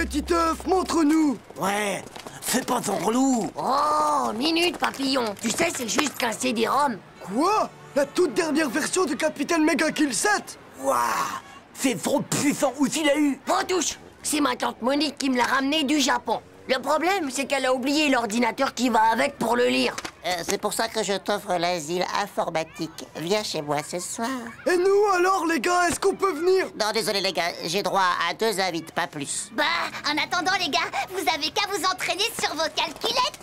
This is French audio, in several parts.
petit œuf, montre-nous. Ouais, fais pas ton relou. Oh, minute, papillon. Tu sais, c'est juste qu'un CD-ROM. Quoi? La toute dernière version de Capitaine Mega Kill 7? Waouh, c'est trop puissant. Où tu l'as eu? Retouche. C'est ma tante Monique qui me l'a ramené du Japon. Le problème, c'est qu'elle a oublié l'ordinateur qui va avec pour le lire. C'est pour ça que je t'offre l'asile informatique. Viens chez moi ce soir. Et nous alors, les gars, est-ce qu'on peut venir? Non, désolé les gars, j'ai droit à 2 invites, pas plus. Bah, en attendant les gars, vous avez qu'à vous entraîner sur vos calculettes.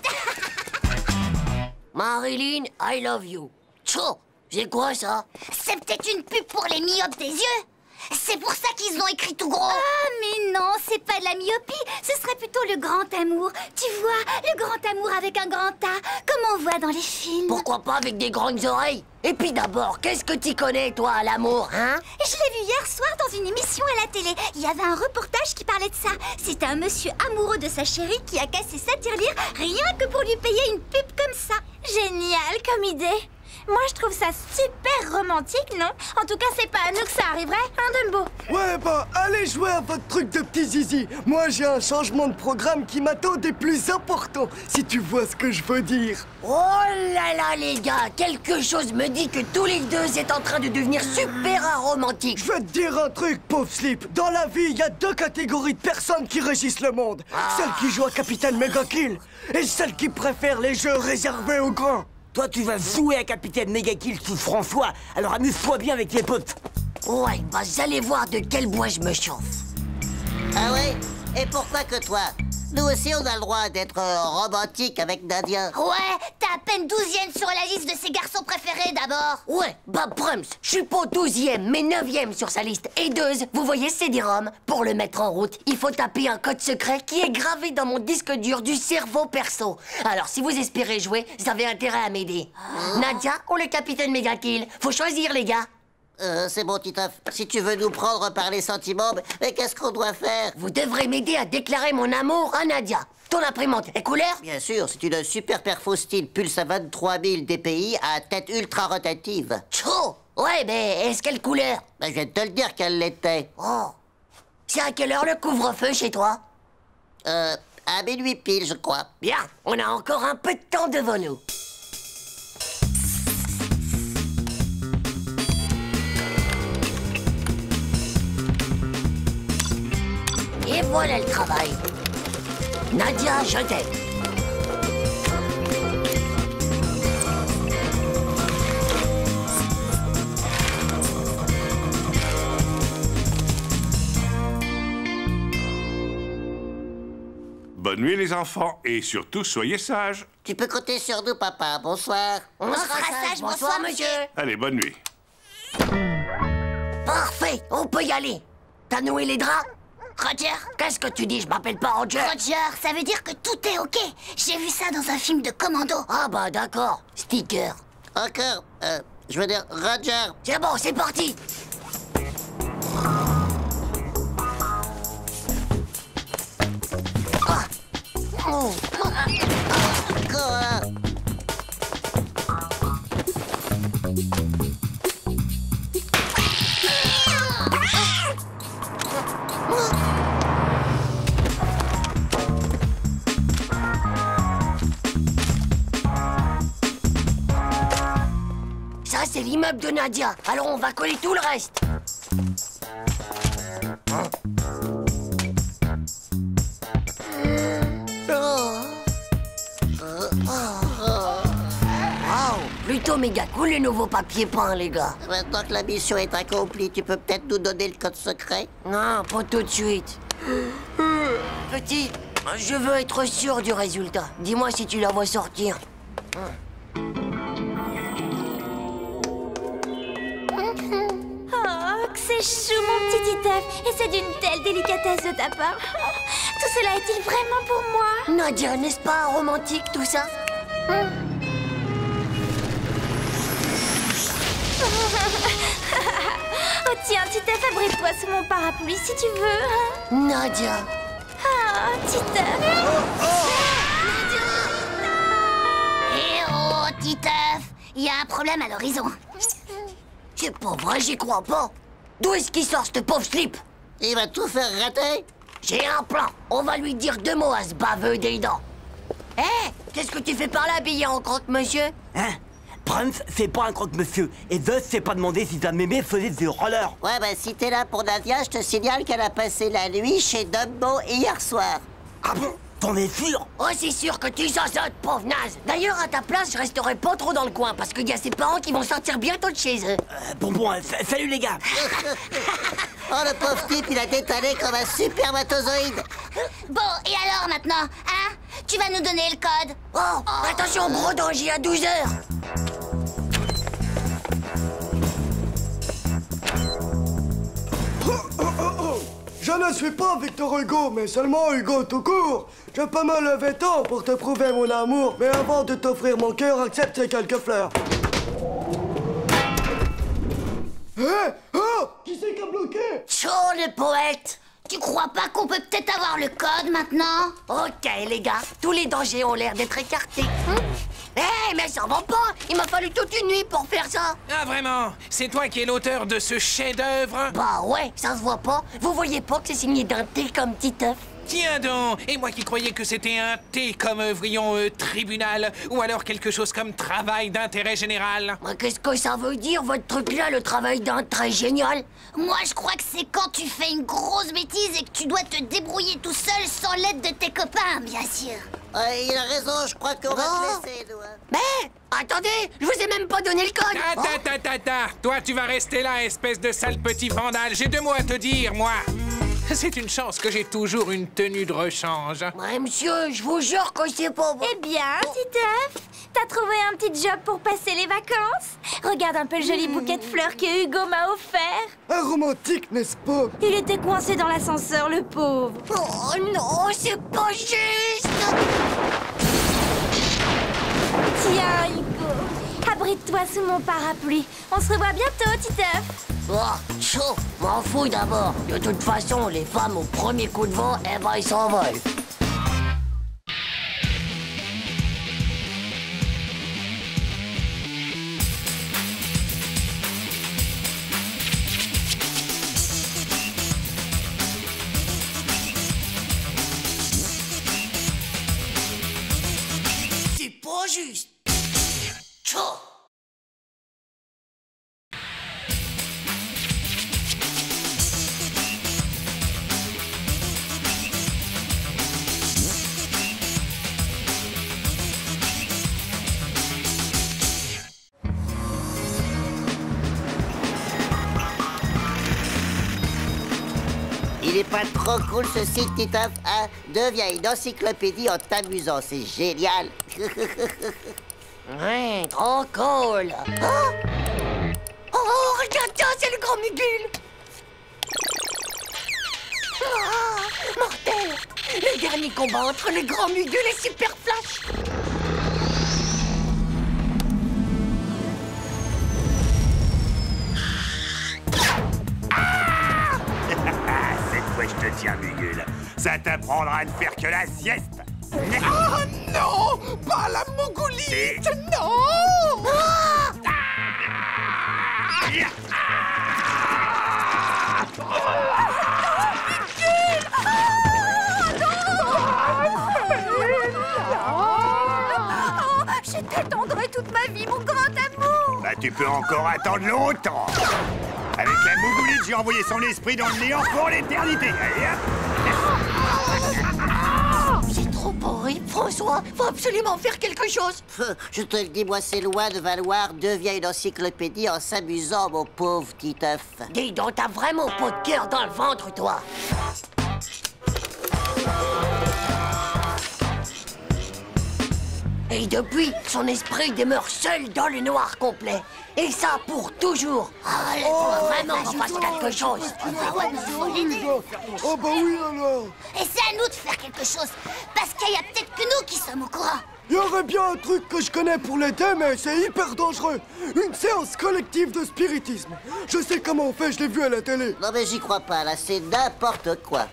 Marilyn, I love you. Tchou, c'est quoi ça? C'est peut-être une pub pour les myopes des yeux. C'est pour ça qu'ils ont écrit tout gros. Ah, mais non, c'est pas de la myopie. Ce serait plutôt le grand amour. Tu vois, le grand amour avec un grand A, comme on voit dans les films. Pourquoi pas avec des grandes oreilles? Et puis d'abord, qu'est-ce que tu connais, toi, à l'amour, hein? Je l'ai vu hier soir dans une émission à la télé. Il y avait un reportage qui parlait de ça. C'était un monsieur amoureux de sa chérie qui a cassé sa tirelire rien que pour lui payer une pub comme ça. Génial comme idée. Moi, je trouve ça super romantique, non? En tout cas, c'est pas à nous que ça arriverait, hein, Dumbo? Ouais, bah, allez jouer à votre truc de petit zizi. Moi, j'ai un changement de programme qui m'attend des plus importants, si tu vois ce que je veux dire. Oh là là, les gars, quelque chose me dit que tous les deux êtes en train de devenir super aromantiques. Je vais te dire un truc, pauvre Slip. Dans la vie, il y a 2 catégories de personnes qui régissent le monde. Celles qui jouent à Capitaine Mega Kill et celles qui préfèrent les jeux réservés aux grands. Toi, tu vas jouer à Capitaine Mega Kill sous François, alors amuse-toi bien avec les potes. Ouais, bah vous allez voir de quel bois je me chauffe. Ah ouais? Et pourquoi que toi? Nous aussi, on a le droit d'être romantique avec Nadia. Ouais, t'es à peine 12e sur la liste de ses garçons préférés d'abord. Ouais, bah Prums, je suis pas 12e, mais 9e sur sa liste. Et vous voyez CD-ROM? Pour le mettre en route, il faut taper un code secret qui est gravé dans mon disque dur du cerveau perso. Alors, si vous espérez jouer, vous avez intérêt à m'aider. Nadia ou le Capitaine Mega Kill? Faut choisir, les gars. C'est bon, Titeuf. Si tu veux nous prendre par les sentiments, mais qu'est-ce qu'on doit faire? Vous devrez m'aider à déclarer mon amour à Nadia. Ton imprimante est couleur? Bien sûr, c'est une super perfo style pulse à 23 000 dpi à tête ultra rotative. Tchou! Ouais, mais est-ce quelle couleur? Ben, je viens de te le dire qu'elle l'était. Oh. C'est à quelle heure le couvre-feu chez toi? À minuit pile, je crois. Bien, on a encore un peu de temps devant nous. Et voilà le travail. Nadia, je t'aime. Bonne nuit les enfants, et surtout soyez sages. Tu peux compter sur nous, papa. Bonsoir. On sera sage, bonsoir, monsieur. Allez, bonne nuit. Parfait, on peut y aller. T'as noué les draps? Roger? Qu'est-ce que tu dis? Je m'appelle pas Roger. Roger, ça veut dire que tout est ok. J'ai vu ça dans un film de commando. Ah bah d'accord, sticker. Encore, je veux dire, Roger. C'est bon, c'est parti. Ah. Oh. Quoi? Ça, c'est l'immeuble de Nadia. Alors, on va coller tout le reste. Plutôt méga cool, les nouveaux papiers peints, les gars. Maintenant que la mission est accomplie, tu peux peut-être nous donner le code secret? Non, pas tout de suite. Petit, je veux être sûr du résultat. Dis-moi si tu la vois sortir. Oh, que c'est chou, mon petit Titeuf. Et c'est d'une telle délicatesse de ta part. Tout cela est-il vraiment pour moi? Nadia, n'est-ce pas romantique, tout ça? Oh tiens, Titeuf, abrite-toi sous mon parapluie si tu veux. Hein? Nadia. Ah, Titeuf. Eh oh, Titeuf, il y a un problème à l'horizon. C'est pas vrai, j'y crois pas. D'où est-ce qu'il sort, ce pauvre slip? Il va tout faire rater. J'ai un plan. On va lui dire 2 mots à ce baveux des dents. Hé, qu'est-ce que tu fais par là, habillé en croque-monsieur? Hein? Prince, c'est pas un croque-monsieur. Et Zeus s'est pas demandé si sa mémé faisait du roller. Ouais, bah si t'es là pour Nadia, je te signale qu'elle a passé la nuit chez Dumbo hier soir. Ah bon? T'en es sûr? Oh, c'est sûr que tu zozotes, pauvre naze. D'ailleurs, à ta place, je resterai pas trop dans le coin, parce qu'il y a ses parents qui vont sortir bientôt de chez eux. Salut les gars. Oh, le pauvre type, il a détalé comme un supermatozoïde. Bon, et alors maintenant, hein? Tu vas nous donner le code? Oh, attention, gros danger à 12 heures. Je ne suis pas Victor Hugo, mais seulement Hugo tout court. Je peux me lever tôt pour te prouver mon amour, mais avant de t'offrir mon cœur, accepte ces quelques fleurs. Hé! Oh! Qui c'est qui a bloqué? Chaud, le poète. Tu crois pas qu'on peut peut-être avoir le code maintenant? Ok, les gars, tous les dangers ont l'air d'être écartés. Hé, mais ça va pas. Il m'a fallu toute une nuit pour faire ça. Ah vraiment? C'est toi qui es l'auteur de ce chef-d'œuvre? Bah ouais, ça se voit pas. Vous voyez pas que c'est signé d'un T comme Titeuf? Tiens donc! Et moi qui croyais que c'était un T comme, voyons, tribunal, ou alors quelque chose comme travail d'intérêt général. Mais qu'est-ce que ça veut dire, votre truc-là, le travail d'un très génial? Moi, je crois que c'est quand tu fais une grosse bêtise et que tu dois te débrouiller tout seul sans l'aide de tes copains, bien sûr. Il a raison, je crois qu'on va te laisser, nous. Mais, attendez, je vous ai même pas donné le code. Toi, tu vas rester là, espèce de sale petit vandale. J'ai 2 mots à te dire, moi. C'est une chance que j'ai toujours une tenue de rechange. Ouais, monsieur, je vous jure que c'est pas bon. Eh bien, Titeuf, t'as trouvé un petit job pour passer les vacances? Regarde un peu le joli bouquet de fleurs que Hugo m'a offert. Un romantique, n'est-ce pas? Il était coincé dans l'ascenseur, le pauvre. Oh non, c'est pas juste. Tiens, Hugo, abrite-toi sous mon parapluie. On se revoit bientôt, Titeuf. Oh, chaud, m'en fous d'abord. De toute façon, les femmes au premier coup de vent, eh ben, ils s'envolent. C'est pas juste. Chaud. Il est pas trop cool ce site, Titeuf, hein? Deviens une encyclopédie en t'amusant, c'est génial. Ouais, trop cool. Oh, regarde ça, c'est le grand Mugul. Ah, mortel. Le dernier combat entre le grand Mugul et Super Flash. Cette fois, je te tiens, Mugul. Ça t'apprendra à ne faire que la sieste. Oh non! Pas la mougolite! Non! Je t'attendrai toute ma vie, mon grand amour. Bah, tu peux encore attendre longtemps. Avec la mougolite, j'ai envoyé son esprit dans le néant pour l'éternité. Allez, hop. C'est trop horrible, François. Faut absolument faire quelque chose. Je te le dis, moi, c'est loin de valoir. Deviens une encyclopédie en s'amusant, mon pauvre Titeuf. Dis donc, t'as vraiment pas de cœur dans le ventre, toi. Et depuis, son esprit demeure seul dans le noir complet. Et ça pour toujours. Allez, faut vraiment qu'on fasse quelque chose. Oh bah oui alors. Et c'est à nous de faire quelque chose, parce qu'il y a peut-être que nous qui sommes au courant. Il y aurait bien un truc que je connais pour l'aider, mais c'est hyper dangereux. Une séance collective de spiritisme. Je sais comment on fait, je l'ai vu à la télé. Non, mais j'y crois pas, là, c'est n'importe quoi.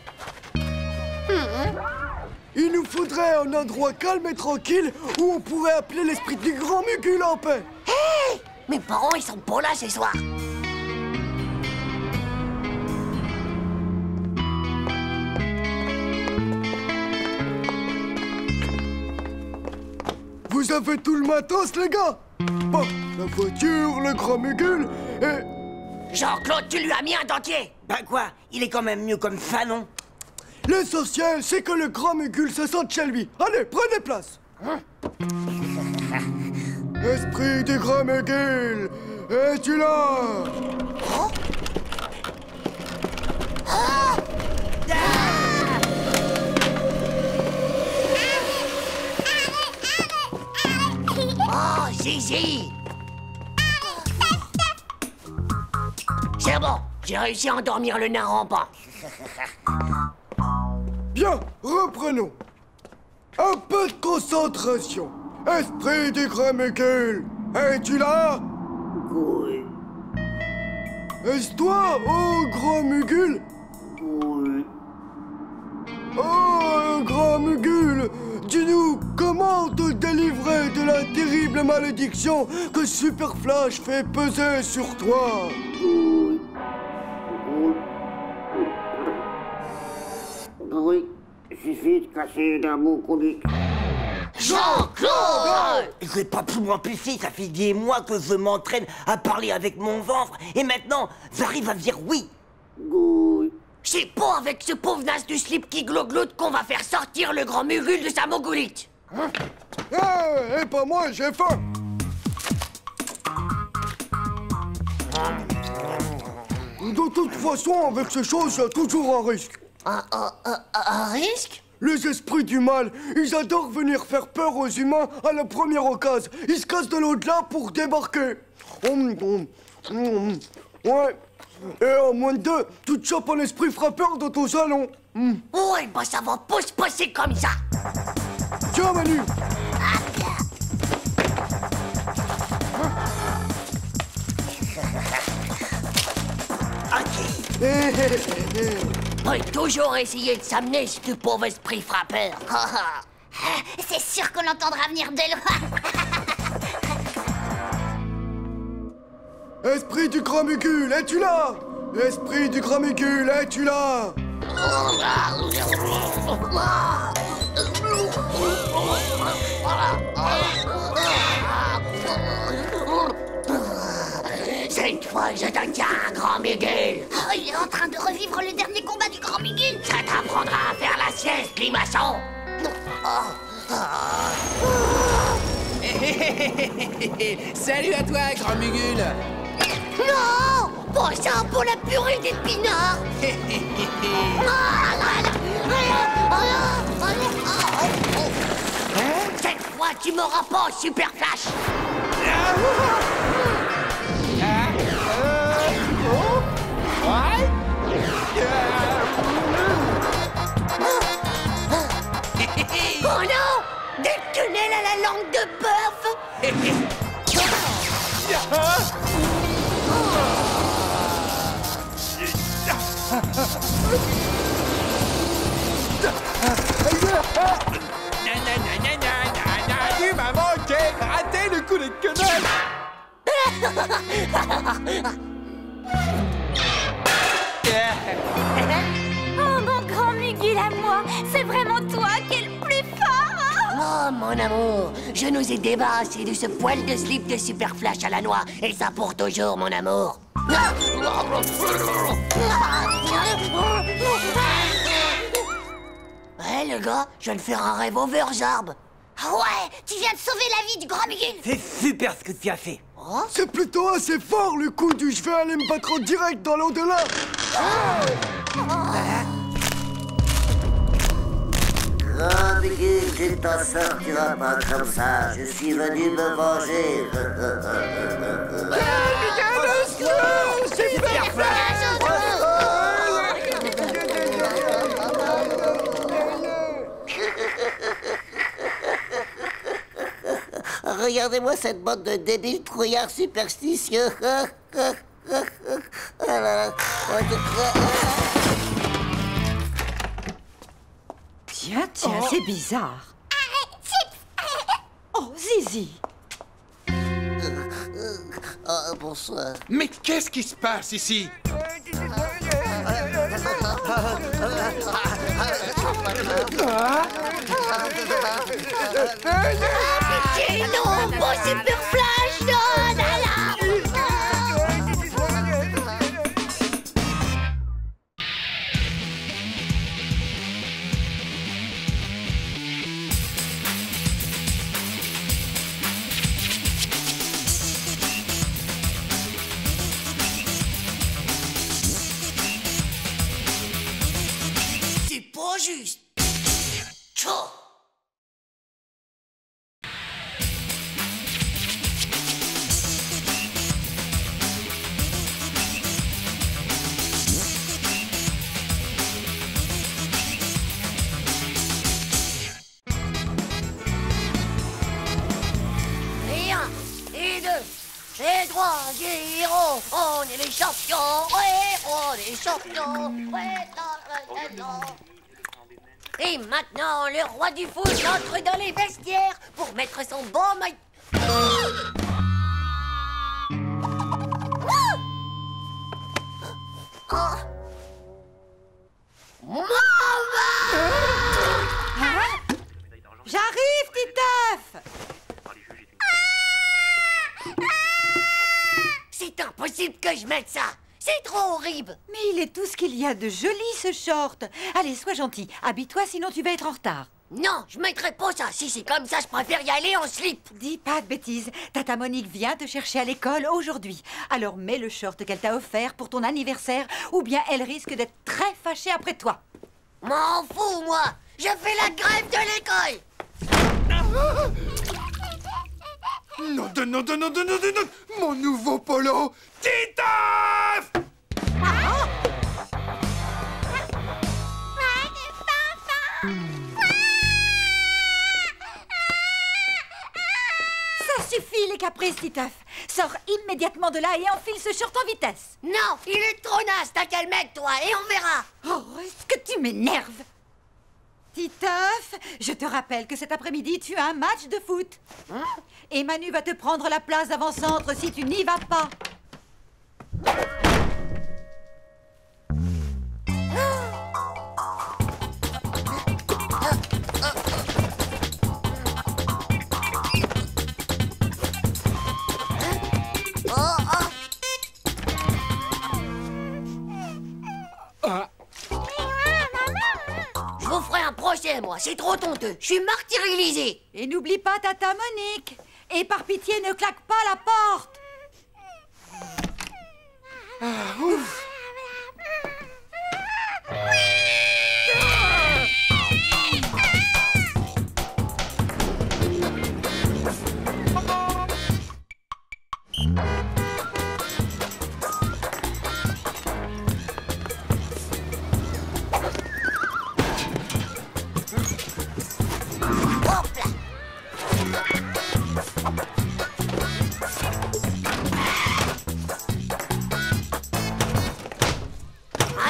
Il nous faudrait un endroit calme et tranquille où on pourrait appeler l'esprit du grand Mugul en paix. Hé! Mes parents, ils sont pas là ce soir. Vous avez tout le matos, les gars? Bon, la voiture, le grand Mugul et... Jean-Claude, tu lui as mis un dentier. Bah quoi? Il est quand même mieux comme ça, non? L'essentiel, c'est que le grand Mugul se sente chez lui. Allez, prenez place. Esprit du grand Mugul, es-tu là? Oh, Zizi! C'est bon, j'ai réussi à endormir le nain rampant. Bien, reprenons. Un peu de concentration. Esprit du grand Mugul, es-tu là? Oui, Est-ce toi, oh grand Mugul? oui. Oh, grand Mugul, dis-nous, comment te délivrer de la terrible malédiction que Super Flash fait peser sur toi? Oui, il suffit de casser d'un mot conique. Jean-Claude! Je vais pas plus m'empêcher, ça fait des mois que je m'entraîne à parler avec mon ventre, et maintenant, j'arrive à dire oui. Oui. C'est pas avec ce pauvre nas du slip qui glogloute qu'on va faire sortir le grand Mugul de sa mogulite. Et pas moi, j'ai faim. De toute façon, avec ces choses, il y a toujours un risque. Un risque? Les esprits du mal, ils adorent venir faire peur aux humains à la première occasion. Ils se cassent de l'au-delà pour débarquer. Ouais. Et en moins de 2, tu te chopes un esprit frappeur dans ton salon. Ouais, bah ça va pas se passer comme ça. Tiens, Manu. On va toujours essayer de s'amener, ce pauvre esprit frappeur. C'est sûr qu'on l'entendra venir de loin. Esprit du grand Mugul, es-tu là? Esprit du grand Mugul, es-tu là? Cette fois, je te tiens, grand Mugul. Oh, il est en train de revivre le dernier combat du grand Mugul. Ça t'apprendra à faire la sieste, limaçon. Salut à toi, grand Mugul. Non! Pas ça pour la purée d'épinards. Cette fois, tu m'auras pas, Super Flash. Oh non! Des tunnels à la langue de bœuf! Tu m'as manqué. Ratez le coup de quenelle. Oh, mon grand Mugul à moi, c'est vraiment toi qui es le plus fort. Oh, mon amour, je nous ai débarrassés de ce poil de slip de Super Flash à la noix, et ça pour toujours, mon amour. Ouais, le gars, je viens de faire un rêve overjarb. Ouais, tu viens de sauver la vie du grand Mugul. C'est super ce que tu as fait. C'est plutôt assez fort le coup du je vais aller me battre en direct dans l'au-delà. Grand Mugul, tu t'en sortiras pas comme ça. Je suis venu me venger. Regardez-moi cette bande de débiles trouillards superstitieux. Tiens, c'est bizarre. Oh, Zizi. Bonsoir. Mais qu'est-ce qui se passe ici? C'est ton beau super flash, donne à la... C'est pas juste. Tchou. Et 1, et 2, et 3, Guéro, on est les champions, ouais, on est les champions, ouais, Et maintenant, le roi du foot entre dans les vestiaires pour mettre son bon maillot. J'arrive, Titeuf! C'est impossible que je mette ça. C'est trop horrible. Mais il est tout ce qu'il y a de joli, ce short. Allez, sois gentil. Habille-toi, sinon tu vas être en retard. Non, je mettrai pas ça. Si c'est comme ça, je préfère y aller en slip. Dis pas de bêtises. Tata Monique vient te chercher à l'école aujourd'hui. Alors mets le short qu'elle t'a offert pour ton anniversaire ou bien elle risque d'être très fâchée après toi. M'en fous, moi. Je fais la grève de l'école. Non, mon nouveau polo, Titeuf! Ça suffit, les caprices, Titeuf. Sors immédiatement de là et enfile ce short en vitesse. Non, il est trop naze. T'as qu'à le mettre, toi, et on verra. Oh, est-ce que tu m'énerves? Titeuf, je te rappelle que cet après-midi, tu as un match de foot. Et Manu va te prendre la place d'avant-centre si tu n'y vas pas. Je vous ferai un procès, moi. C'est trop honteux. Je suis martyrisé. Et n'oublie pas Tata Monique. Et par pitié, ne claque pas la porte.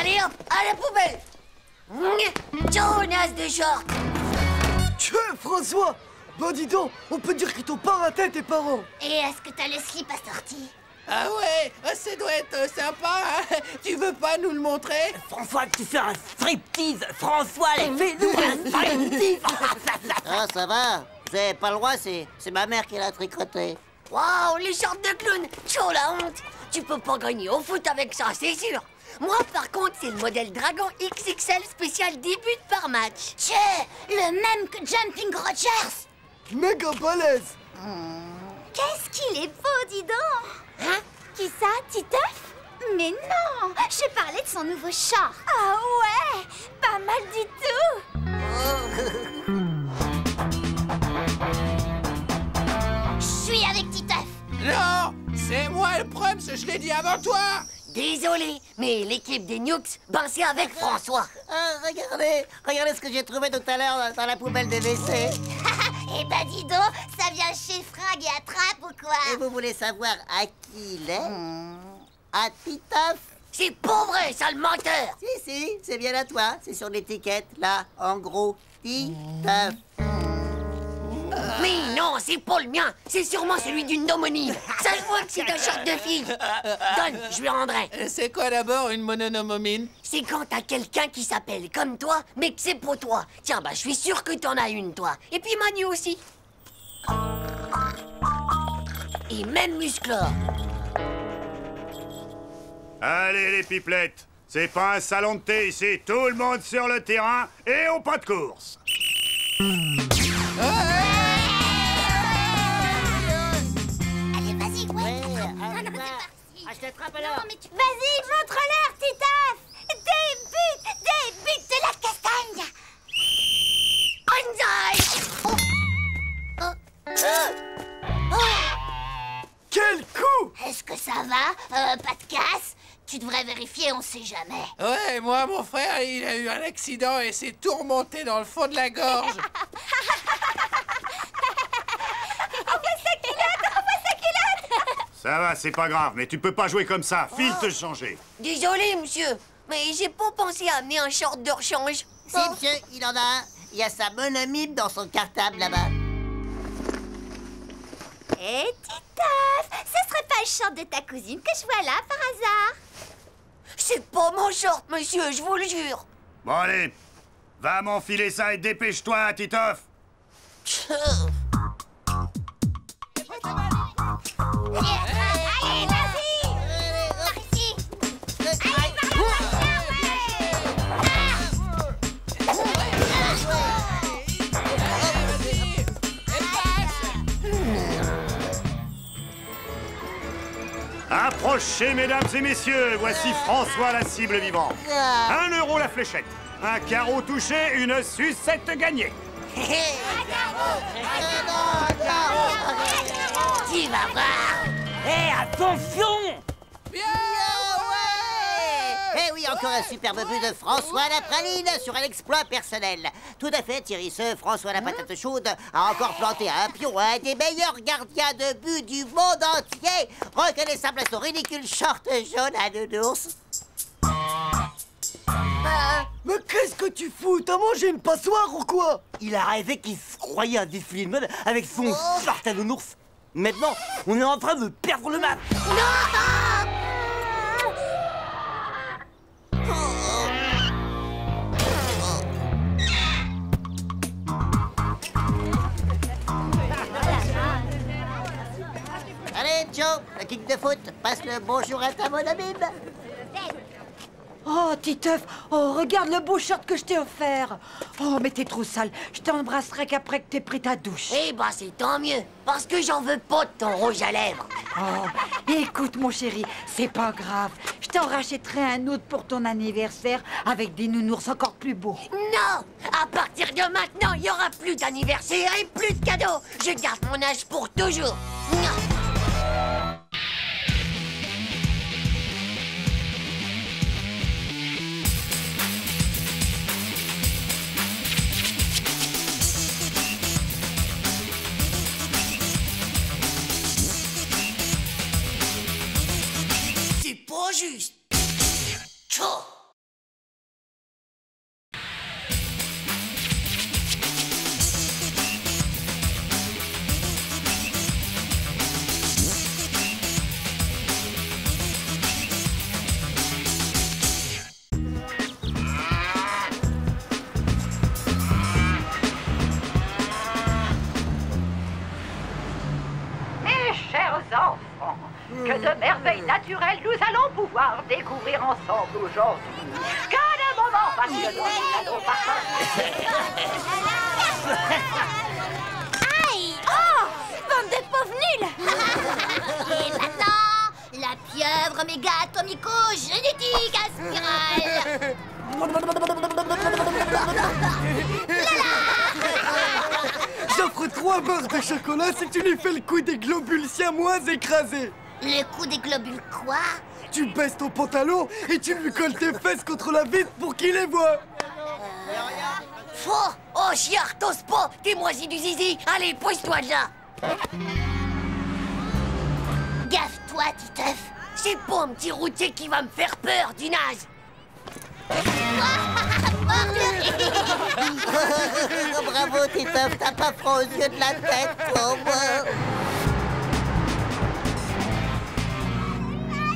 Allez hop, à la poubelle. Jonas de short. Tiens, François! Bah dis donc, on peut dire qu'ils t'ont pas raté tes parents. Et est-ce que t'as le slip assorti? Ah ouais, ça doit être sympa, hein? Tu veux pas nous le montrer? François, tu fais un striptease. François, fais-nous un striptease. Ah, ça va. Vous avez pas le droit, c'est ma mère qui l'a tricoté. Waouh, les shorts de clown. Chaud la honte. Tu peux pas gagner au foot avec ça, c'est sûr. Moi, par contre, c'est le modèle Dragon XXL spécial 10 buts par match. Tchè, le même que Jumping Rogers. Méga balèze. Qu'est-ce qu'il est beau, dis donc. Hein? Qui ça, Titeuf? Mais non, je parlais de son nouveau short. Ah ouais, pas mal du tout. Je suis avec Titeuf. Non, c'est moi le problème, je l'ai dit avant toi. Désolé, mais l'équipe des Nukes, ben c'est avec François. Ah, regardez ce que j'ai trouvé tout à l'heure dans la poubelle de WC. Eh ben dis donc, ça vient chez Fringue et Attrape ou quoi? Et vous voulez savoir à qui il est? À Titeuf. C'est pas vrai, sale menteur. Si, c'est bien à toi. C'est sur l'étiquette, là, en gros. Titeuf. Mais non, c'est pas le mien. C'est sûrement celui d'une homonyme. Ça se voit que c'est un short de fille. Donne, je lui rendrai. C'est quoi d'abord une mononomomine? C'est quand t'as quelqu'un qui s'appelle comme toi, mais que c'est pour toi. Tiens, bah je suis sûr que t'en as une, toi. Et puis Manu aussi. Allez, même musclore. Allez, les pipelettes, c'est pas un salon de thé ici. Tout le monde sur le terrain et au pas de course. Allez, vas-y, ouais. Je t'attrape alors. Non, mais tu... Vas-y, montre-leur, Titeuf. Débute de la castagne. Quel coup! Est-ce que ça va? Pas de casse? Tu devrais vérifier, on sait jamais. Ouais, moi, mon frère, il a eu un accident et s'est tout remonté dans le fond de la gorge. Ça va, c'est pas grave, mais tu peux pas jouer comme ça. File te changer. Désolé, monsieur, mais j'ai pas pensé à amener un short de rechange. Si, monsieur, il en a un. Il y a sa bonne amie dans son cartable là-bas. Hé, Titeuf, ce serait pas le short de ta cousine que je vois là, par hasard? C'est pas mon short, monsieur, je vous le jure. Bon, allez, va m'enfiler ça et dépêche-toi, Titeuf. Allez, vas-y. Par ici. Allez, par là, Approchez, mesdames et messieurs, voici François la cible vivante. 1 euro la fléchette. Un carreau touché, une sucette gagnée. Tu vas voir. Hé, attention! Eh oui, encore un superbe but de François la praline sur un exploit personnel. Tout à fait, Thierry, ce François la patate chaude a encore planté un pion, un des meilleurs gardiens de but du monde entier, reconnaissable à son ridicule short jaune à nounours. Mais qu'est-ce que tu fous? T'as mangé une passoire ou quoi? Il a rêvé qu'il se croyait un défilé de mode avec son short à nounours. Maintenant, on est en train de perdre le match. Allez, Joe, le kick de foot, passe le bonjour à ta bonne amie. Oh, Titeuf, oh, regarde le beau short que je t'ai offert. Oh, mais t'es trop sale. Je t'embrasserai qu'après que t'aies pris ta douche. Eh ben, c'est tant mieux, parce que j'en veux pas de ton rouge à lèvres. Oh, écoute, mon chéri, c'est pas grave. Je t'en rachèterai un autre pour ton anniversaire avec des nounours encore plus beaux. Non! À partir de maintenant, il y aura plus d'anniversaire et plus de cadeaux. Je garde mon âge pour toujours. Non. C'est pas juste. Tchou. Mes chers enfants, que de merveilles naturelles nous allons pouvoir découvrir ensemble aujourd'hui. Quel un moment passionnant nous allons partager. Aïe! Oh! Bande de pauvres nuls! Et maintenant, la pieuvre méga atomico-génétique à spirale! J'offre 3 barres de chocolat si tu lui fais le coup des globules siamois écrasés. Le coup des globules quoi? Tu baisses ton pantalon et tu lui colles tes fesses contre la vitre pour qu'il les voie. Faux! Oh, chiard, t'oses pas! T'es moisi du zizi! Allez, pousse-toi de là! Gaffe-toi, Titeuf! C'est pas un petit routier qui va me faire peur, du naze! Bravo, Titeuf, t'as pas froid aux yeux de la tête, pauvre.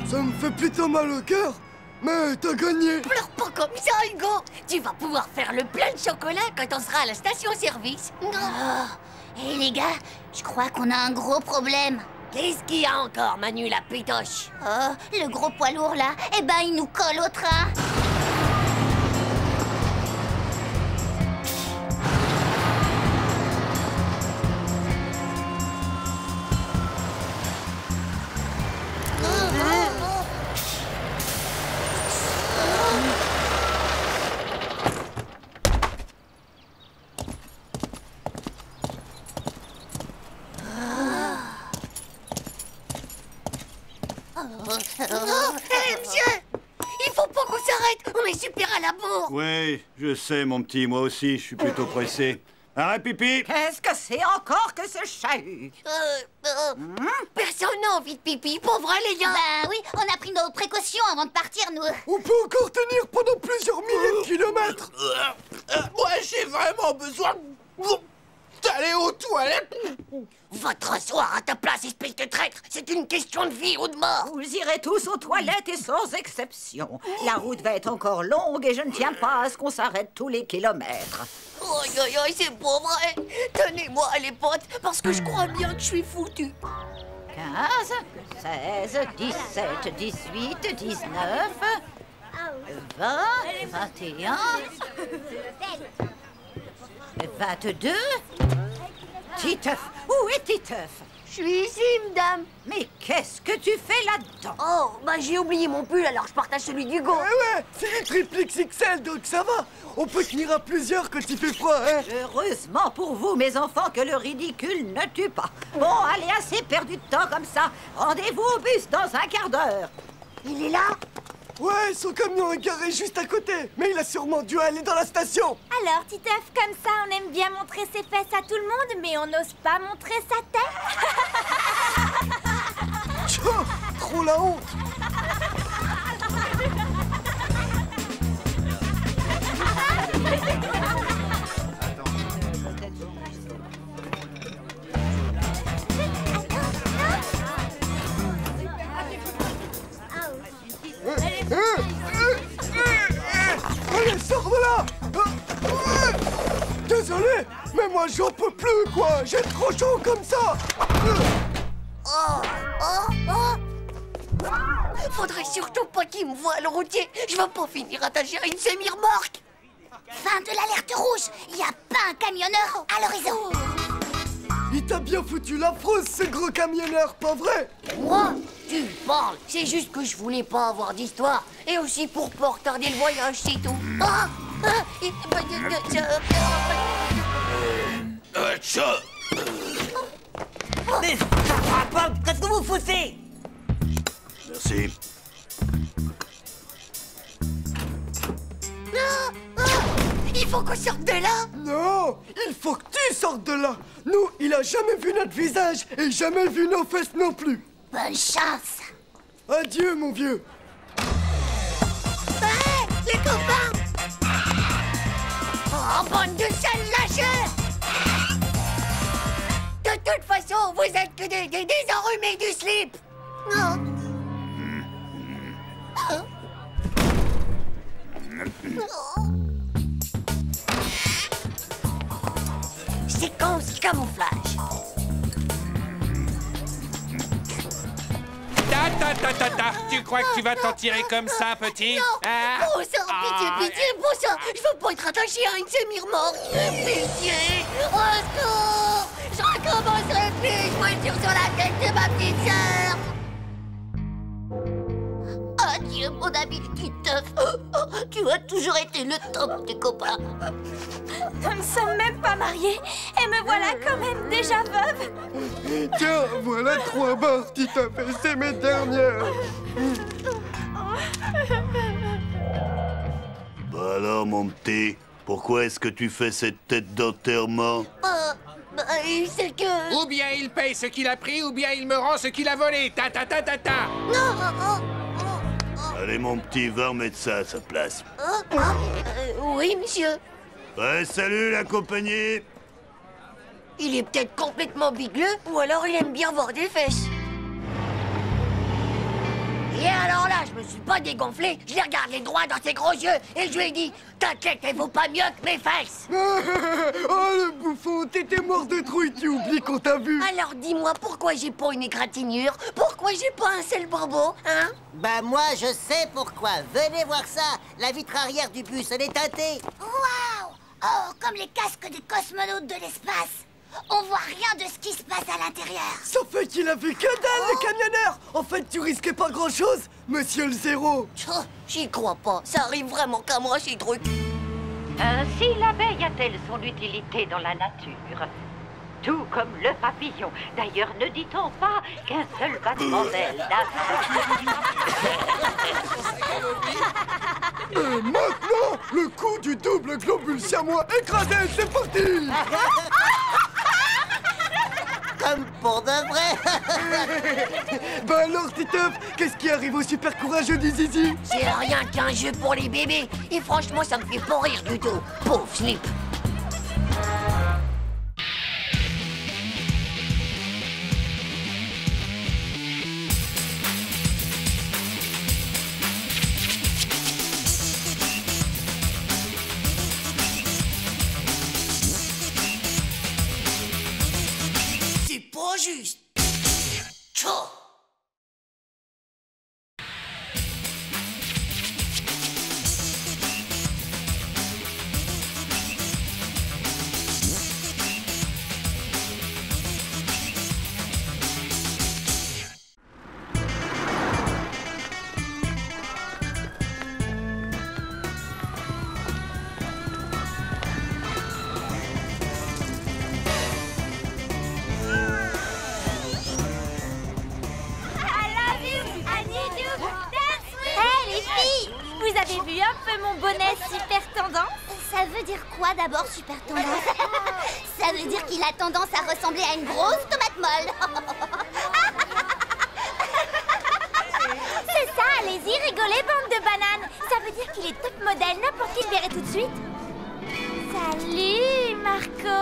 Ça me fait plutôt mal au cœur, mais t'as gagné. Pleure pas comme ça, Hugo! Tu vas pouvoir faire le plein de chocolat quand on sera à la station-service. Oh. Et les gars, je crois qu'on a un gros problème. Qu'est-ce qu'il y a encore, Manu la pétoche? Oh, le gros poids lourd là, eh ben il nous colle au train. Hé, monsieur! Il faut pas qu'on s'arrête! On est super à la bourre! Oui, je sais, mon petit, moi aussi, je suis plutôt pressé. Arrête, pipi! Qu'est-ce que c'est encore que ce chahut? Personne n'a envie de pipi, pour vrai, les gars! Bah oui, on a pris nos précautions avant de partir, nous. On peut encore tenir pendant plusieurs milliers de kilomètres. Moi, j'ai vraiment besoin d'aller aux toilettes. Va te rasseoir à ta place, espèce de traître! C'est une question de vie ou de mort! Vous irez tous aux toilettes et sans exception. La route va être encore longue et je ne tiens pas à ce qu'on s'arrête tous les kilomètres. Aïe, aïe, aïe, c'est pas vrai! Tenez-moi, les potes, parce que je crois bien que je suis foutu! 15, 16, 17, 18, 19, 20, 21, 22... Titeuf, où est Titeuf? Je suis ici, madame! Mais qu'est-ce que tu fais là-dedans? Oh, bah j'ai oublié mon pull, alors je partage celui d'Hugo! Eh ouais, c'est les triple XXL, donc ça va. On peut tenir à plusieurs quand il fait froid, hein. Heureusement pour vous, mes enfants, que le ridicule ne tue pas. Bon, allez, assez perdu de temps comme ça. Rendez-vous au bus dans un quart d'heure. Il est là? Ouais, son camion est garé juste à côté. Mais il a sûrement dû aller dans la station. Alors, Titeuf, comme ça, on aime bien montrer ses fesses à tout le monde, mais on n'ose pas montrer sa tête. Tiens, trop la honte. Allez, sors de là! Désolé, mais moi j'en peux plus, quoi! J'ai trop chaud comme ça! Faudrait surtout pas qu'il me voie le routier! Je vais pas finir attaché à une semi-remorque! Fin de l'alerte rouge. Il n'y a pas un camionneur à l'horizon. Il t'a bien foutu la frousse, ce gros camionneur, pas vrai? Moi? Tu parles! C'est juste que je voulais pas avoir d'histoire. Et aussi pour pas retarder le voyage, c'est tout. Mais ça me rapporte. Qu'est-ce que vous foutez? Merci. Il faut qu'on sorte de là! Non! Il faut que tu sortes de là! Nous, il a jamais vu notre visage et jamais vu nos fesses non plus! Bonne chance. Adieu, mon vieux! Hé, les copains! Oh, bande de sales lâcheurs! De toute façon, vous êtes que des enrhumés du slip! Non! Séquence camouflage. Tu crois que tu vas t'en tirer comme ça, petit? Non! Bon sang, pitié, bon sang! Je veux pas être attaché à une semi-remorque! Pitié! Au secours! Je recommencerai plus! Je voiture sur la tête de ma petite sœur! Adieu, mon ami Titeuf! Tu as toujours été le top des copains! Nous ne sommes même pas mariés et me voilà quand même déjà veuve. Tiens, voilà 3 barres, Titeuf, et c'est mes dernières! Bah alors, mon petit, pourquoi est-ce que tu fais cette tête d'enterrement? C'est que... Ou bien il paye ce qu'il a pris, ou bien il me rend ce qu'il a volé. Non! Allez, mon petit, va remettre ça à sa place. Oui, monsieur. Ouais, salut, la compagnie! Il est peut-être complètement bigleux, ou alors il aime bien voir des fesses. Et alors là, je me suis pas dégonflé, je l'ai regardé droit dans ses gros yeux et je lui ai dit « T'inquiète, elle vaut pas mieux que mes fesses !» Oh le bouffon, t'étais mort de trouille, tu oublies qu'on t'a vu. Alors dis-moi, pourquoi j'ai pas une égratignure? Pourquoi j'ai pas un seul bourbeau, hein? Bah moi, je sais pourquoi. Venez voir ça. La vitre arrière du bus, elle est teintée. Waouh! Oh, comme les casques des cosmonautes de l'espace. On voit rien de ce qui se passe à l'intérieur. Ça fait qu'il a vu que dalle, le camionneur. En fait, tu risquais pas grand-chose, monsieur le zéro. J'y crois pas, ça arrive vraiment qu'à moi ces trucs. Ainsi l'abeille a-t-elle son utilité dans la nature? Tout comme le papillon. D'ailleurs, ne dit-on pas qu'un seul battement d'aile Et maintenant, le coup du double globule siamois écrasé, c'est parti. Comme pour de vrai. Bah alors, Titeuf, qu'est-ce qui arrive au super courageux du Zizi? C'est rien qu'un jeu pour les bébés. Et franchement, ça me fait pas rire du tout. Pauvre Slip. C'est pas juste. Tchou. Vous avez vu un peu mon bonnet super tendance? Ça veut dire quoi d'abord, super tendance? Ça veut dire qu'il a tendance à ressembler à une grosse tomate molle. C'est ça, allez-y, rigolez, bande de bananes. Ça veut dire qu'il est top modèle, n'importe qui le verrait tout de suite. Salut, Marco.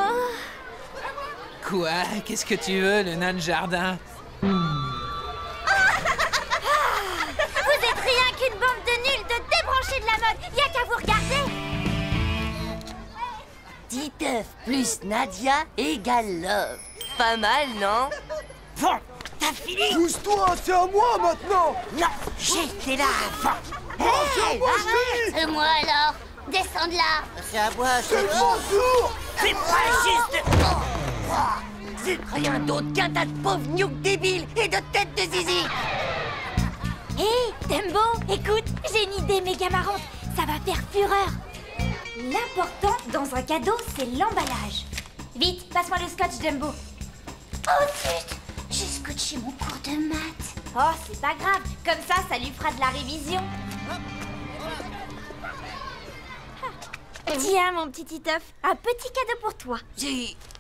Quoi? Qu'est-ce que tu veux, le nain de jardin? Vous êtes rien qu'une bande de nuls, de débranchés de la mode. Y'a qu'à vous regarder. Titeuf plus Nadia égale love. Pas mal, non? Bon, t'as fini? Pousse-toi, c'est à moi maintenant. Non, j'étais là avant. C'est à moi, je Et moi alors? Descends de là. C'est à moi, C'est mon tour. C'est pas juste. C'est rien d'autre qu'un tas de pauvres nuques débiles et de têtes de zizi. Hé, Dumbo, écoute, j'ai une idée méga marrante. Ça va faire fureur. L'important dans un cadeau, c'est l'emballage. Vite, passe-moi le scotch, Dumbo. Oh zut, j'ai scotché mon cours de maths. Oh, c'est pas grave. Comme ça lui fera de la révision. Tiens, mon petit Titeuf, un petit cadeau pour toi.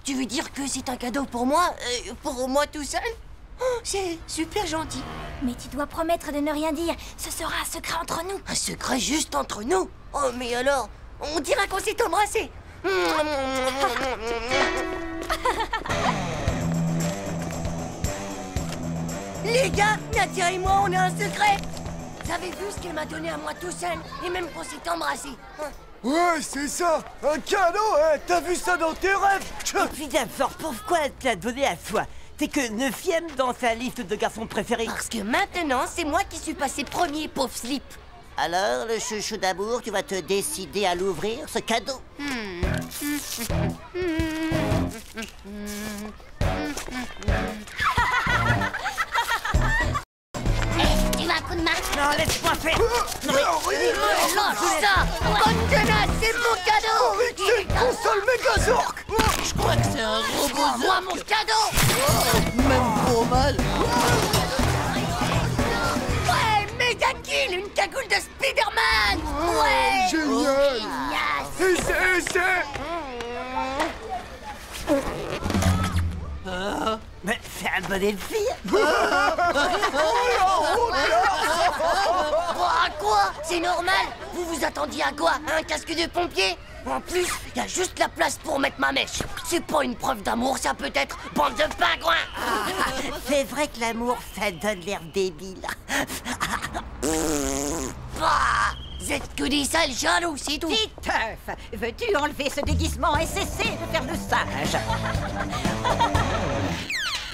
Tu veux dire que c'est un cadeau pour moi? Pour moi tout seul? Oh, c'est super gentil. Mais tu dois promettre de ne rien dire. Ce sera un secret entre nous. Un secret juste entre nous? Oh, mais alors, on dira qu'on s'est embrassés. Les gars, Nadia et moi, on a un secret. Vous avez vu ce qu'elle m'a donné à moi tout seul? Et même qu'on s'est embrassés. Ouais, c'est ça. Un cadeau, hein. T'as vu ça dans tes rêves? Et puis d'abord, pourquoi elle te l'a donné à toi? T'es que 9e dans sa liste de garçons préférés. Parce que maintenant, c'est moi qui suis passé premier, pauvre Slip. Alors, le chouchou d'amour, tu vas te décider à l'ouvrir, ce cadeau? Tu veux un coup de main? Non, laisse-moi faire. Non mais... lâche ça. Bonne tenace, c'est mon cadeau. C'est une console Megazork. Je crois que c'est un robot. Moi, mon cadeau. Même trop mal. Ouais, méga kill, une cagoule de Spider-Man. Ouais. Génial. Et c'est... Mais c'est un bon elfie. À quoi? C'est normal. Vous vous attendiez à quoi? Un casque de pompier? En plus, il y a juste la place pour mettre ma mèche. C'est pas une preuve d'amour, ça peut être, bande de pingouins. C'est vrai que l'amour, ça donne l'air débile. Bah, vous êtes que des sales jaloux, c'est tout. Titeuf, veux-tu enlever ce déguisement et cesser de faire le sage?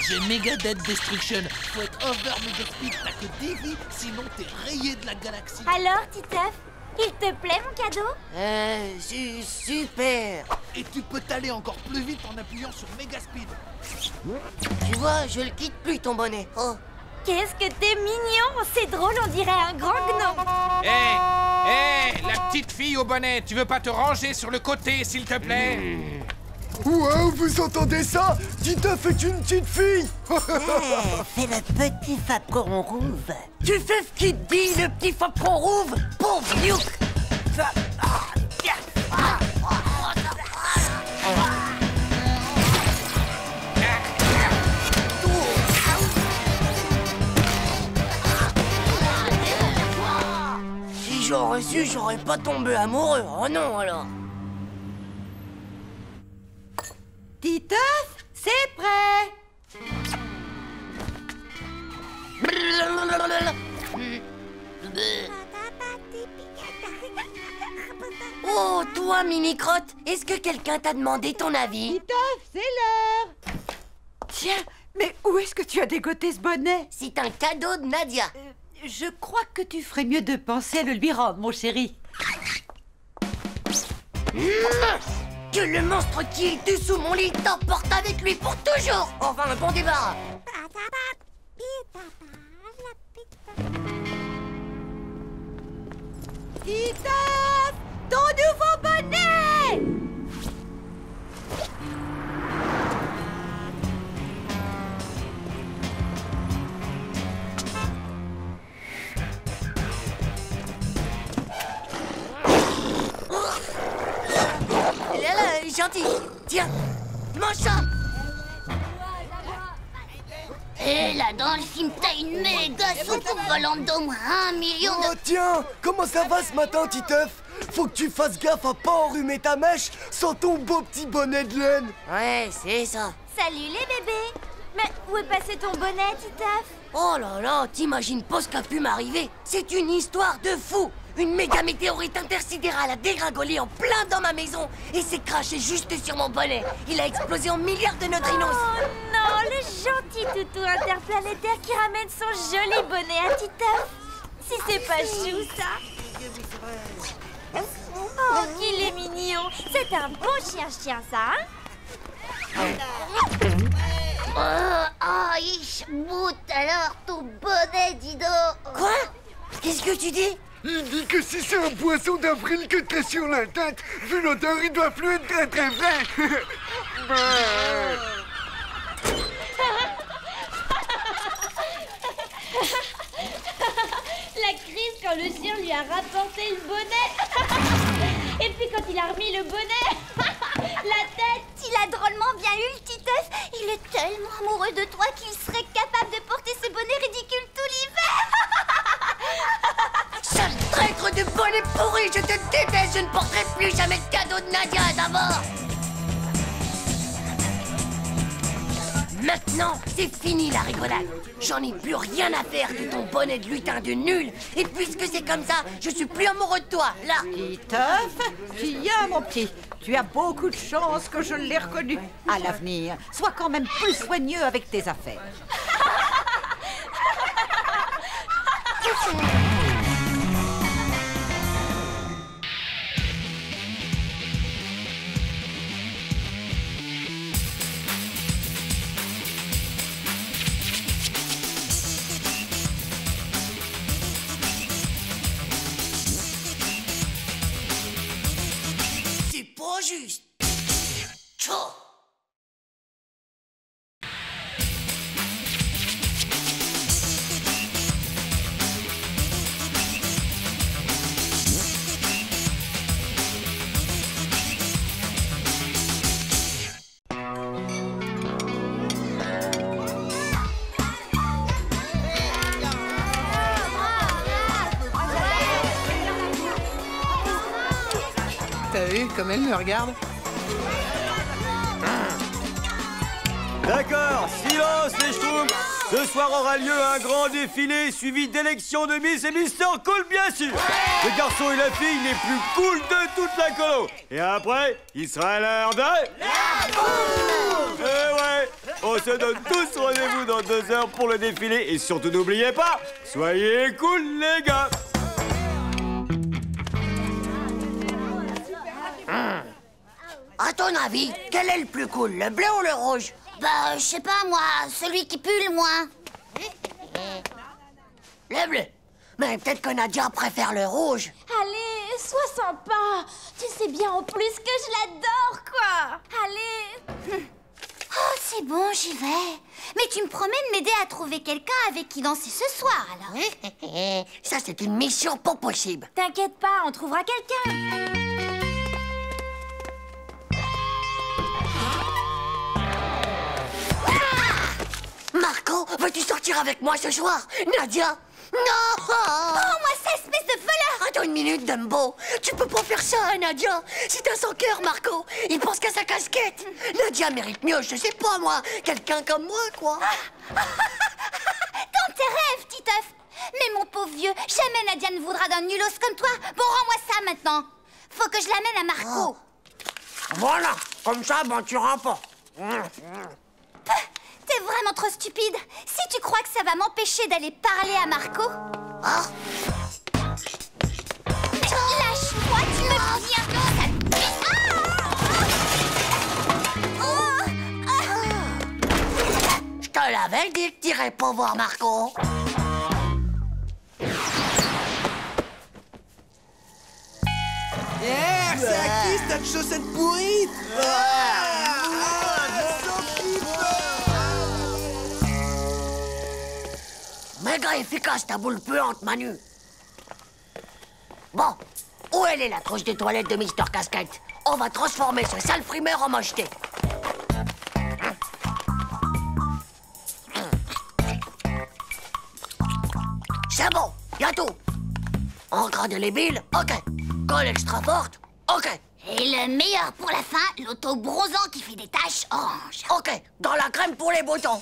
J'ai Mega Dead Destruction. Faut être over Mega Speed, t'as que 10 vies, sinon t'es rayé de la galaxie. Alors, Titeuf, il te plaît mon cadeau? Super. Et tu peux t'aller encore plus vite en appuyant sur Mega Speed. Tu vois, je le quitte plus ton bonnet. Oh. Qu'est-ce que t'es mignon! C'est drôle, on dirait un grand gnome. Hé, la petite fille au bonnet, tu veux pas te ranger sur le côté, s'il te plaît? Wow, vous entendez ça? Titeuf est une petite fille. C'est le petit fapron rouve. Tu fais ce qu'il te dit, le petit fapron rouve? Pauvre Luke. Si j'aurais su, j'aurais pas tombé amoureux. Oh non, alors. Titeuf, c'est prêt. Oh, toi, mini-crotte, est-ce que quelqu'un t'a demandé ton avis? Titeuf, c'est l'heure. Tiens, mais où est-ce que tu as dégoté ce bonnet? C'est un cadeau de Nadia. Je crois que tu ferais mieux de penser à le lui rendre, mon chéri. Que le monstre qui est dessous mon lit t'emporte avec lui pour toujours. Enfin, un bon débarras. Titeuf, ton nouveau bonnet! Là, gentil. Tiens, mange ça. Et là, dans le film, t'as une méga soupe volante d'au moins 1 million de... Oh tiens, comment ça va ce matin, Titeuf? Faut que tu fasses gaffe à pas enrhumer ta mèche sans ton beau petit bonnet de laine. Ouais, c'est ça. Salut les bébés. Mais où est passé ton bonnet, Titeuf? Oh là là, t'imagines pas ce qu'a pu m'arriver? C'est une histoire de fou. Une méga météorite intersidérale a dégringolé en plein dans ma maison et s'est craché juste sur mon bonnet. Il a explosé en milliards de neutrinos. Oh non, le gentil toutou interplanétaire qui ramène son joli bonnet à Titeuf. Si c'est pas chou, ça. Oh, qu'il est mignon. C'est un beau chien-chien, ça, hein? Ich bout alors ton bonnet, dis donc. Quoi? Qu'est-ce que tu dis? Il dit que si c'est un poisson d'avril que t'as sur la tête, vu l'odeur, il doit plus être très très vrai. La crise quand le chien lui a rapporté le bonnet. Et puis quand il a remis le bonnet, la tête. Il a drôlement bien eu le Titeuf. Il est tellement amoureux de toi qu'il serait capable de porter ce bonnet ridicule tout l'hiver. Sale traître de bonnet pourri, je te déteste, je ne porterai plus jamais de cadeau de Nadia d'abord. Maintenant, c'est fini la rigolade. J'en ai plus rien à faire de ton bonnet de lutin de nul. Et puisque c'est comme ça, je suis plus amoureux de toi, là. Titeuf, viens mon petit. Tu as beaucoup de chance que je l'ai reconnu. À l'avenir, sois quand même plus soigneux avec tes affaires. C'est pas juste. Tchao. T'as vu comme elle me regarde? D'accord, silence les schtroumpfs. Ce soir aura lieu un grand défilé suivi d'élections de Miss et Mister Cool, bien sûr. Le garçon et la fille les plus cool de toute la colo. Et après, il sera l'heure de... La bouffe! Eh ouais, on se donne tous rendez-vous dans 2 heures pour le défilé. Et surtout, n'oubliez pas, soyez cool, les gars. À ton avis, quel est le plus cool, le bleu ou le rouge? Bah, je sais pas, moi, celui qui pue le moins. Le bleu. Mais peut-être que Nadia préfère le rouge. Allez, sois sympa. Tu sais bien en plus que je l'adore, quoi. Allez. Oh, c'est bon, j'y vais. Mais tu me promets de m'aider à trouver quelqu'un avec qui danser ce soir, alors? Ça, c'est une mission pas possible. T'inquiète pas, on trouvera quelqu'un. Marco, veux-tu sortir avec moi ce soir? Nadia? Non! Oh, moi, ça, espèce de voleur! Attends une minute, Dumbo. Tu peux pas faire ça, hein, Nadia. C'est un sans cœur, Marco. Il pense qu'à sa casquette. Nadia mérite mieux, je sais pas, moi. Quelqu'un comme moi, quoi. Dans tes rêves, Titeuf. Mais mon pauvre vieux, jamais Nadia ne voudra d'un nulos comme toi. Bon, rends-moi ça maintenant. Faut que je l'amène à Marco. Oh. Voilà, comme ça, ben tu remportes. T'es vraiment trop stupide. Si tu crois que ça va m'empêcher d'aller parler à Marco... Ah. Mais lâche-moi, tu me viens... Je te l'avais dit que t'irais pas voir Marco. C'est à qui cette chaussette pourrite? Méga efficace ta boule puante, Manu. Bon, où elle est la trousse des toilettes de Mister Casquette? On va transformer ce sale frimeur en mocheté. C'est bon, y'a tout. Encre indélébile, ok. Colle extra forte, ok. Et le meilleur pour la fin, l'auto-bronzant qui fait des taches oranges. Ok, dans la crème pour les boutons.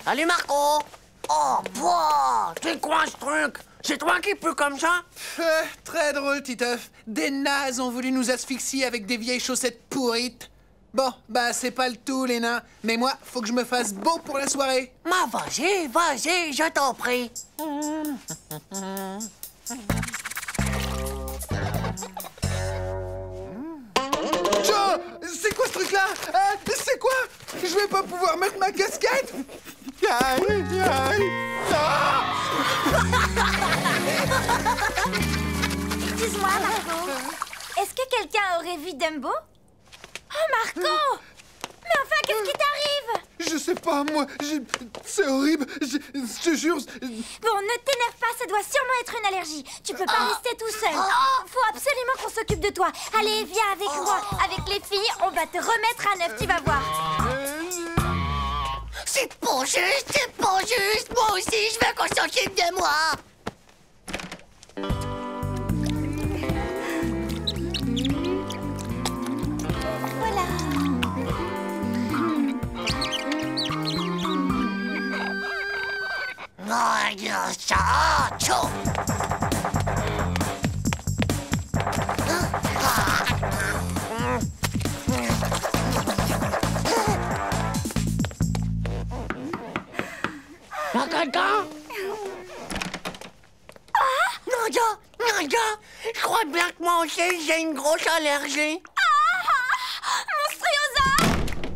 Salut Marco. Oh, boah, c'est quoi ce truc? C'est toi qui pue comme ça? Très drôle, Titeuf. Des nazes ont voulu nous asphyxier avec des vieilles chaussettes pourrites. Bon, bah c'est pas le tout, les nains. Mais moi, faut que je me fasse beau pour la soirée. Ma vas-y, vas-y, je t'en prie. Joe, c'est quoi ce truc-là? C'est quoi? Je vais pas pouvoir mettre ma casquette? Aïe, aïe. Ah! Excuse-moi, Marco. Est-ce que quelqu'un aurait vu Dumbo? Oh, Marco! Mais enfin, qu'est-ce qui t'arrive? Je sais pas, moi, c'est horrible, je te jure... Bon, ne t'énerve pas, ça doit sûrement être une allergie. Tu peux pas rester tout seul. Faut absolument qu'on s'occupe de toi. Allez, viens avec moi. Avec les filles, on va te remettre à neuf, tu vas voir. C'est pas juste, c'est pas juste. Moi aussi, je veux qu'on s'occupe de moi. Quelqu'un? Nadia, je crois bien que moi aussi j'ai une grosse allergie. Monstruosa!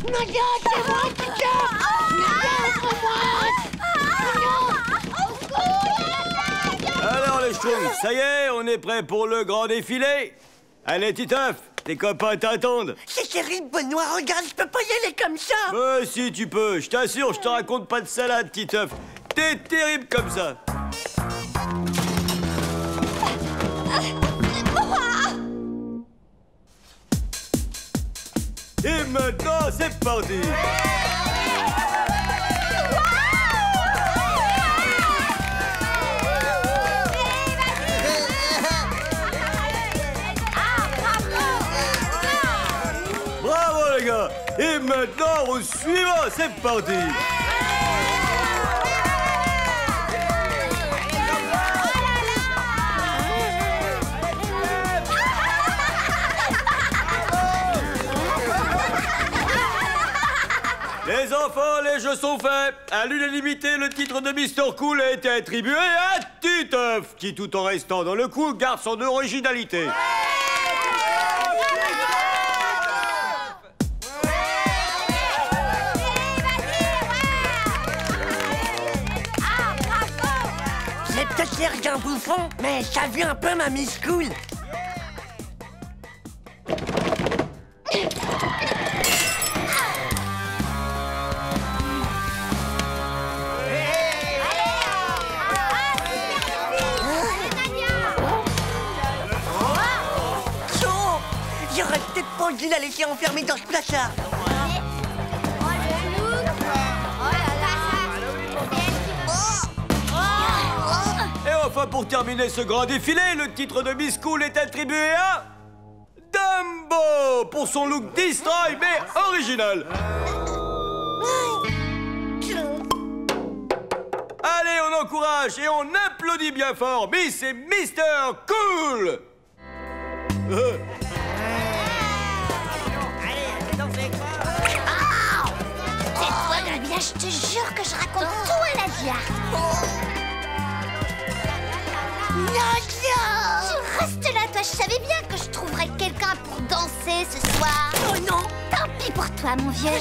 Nadia, c'est moi qui tire! Nadia, ouvre-moi! Alors les schtroumpfs, ça y est, on est prêt pour le grand défilé. Allez, Titeuf, tes copains t'attendent. C'est terrible, Benoît, regarde, je peux pas y aller comme ça. Si tu peux, je t'assure, je te raconte pas de salade, Titeuf. T'es terrible comme ça. Et maintenant, c'est parti. Et maintenant, au suivant, c'est parti. Les enfants, les jeux sont faits. À l'unanimité, le titre de Mr. Cool a été attribué à Titeuf, qui, tout en restant dans le coup, garde son originalité. J'ai peut-être l'air d'un bouffon, mais ça vient un peu ma Miss Cool. J'aurais peut-être pas dû la laisser enfermée dans ce placard. Et enfin, pour terminer ce grand défilé, le titre de Miss Cool est attribué à Dumbo pour son look distrait mais original. Allez, on encourage et on applaudit bien fort Miss et Mr. Cool. Cette fois, Nadia, je te jure que je raconte tout à Nadia. Nadia! Tu restes là, toi. Je savais bien que je trouverais quelqu'un pour danser ce soir. Oh non! Tant pis pour toi, mon vieux.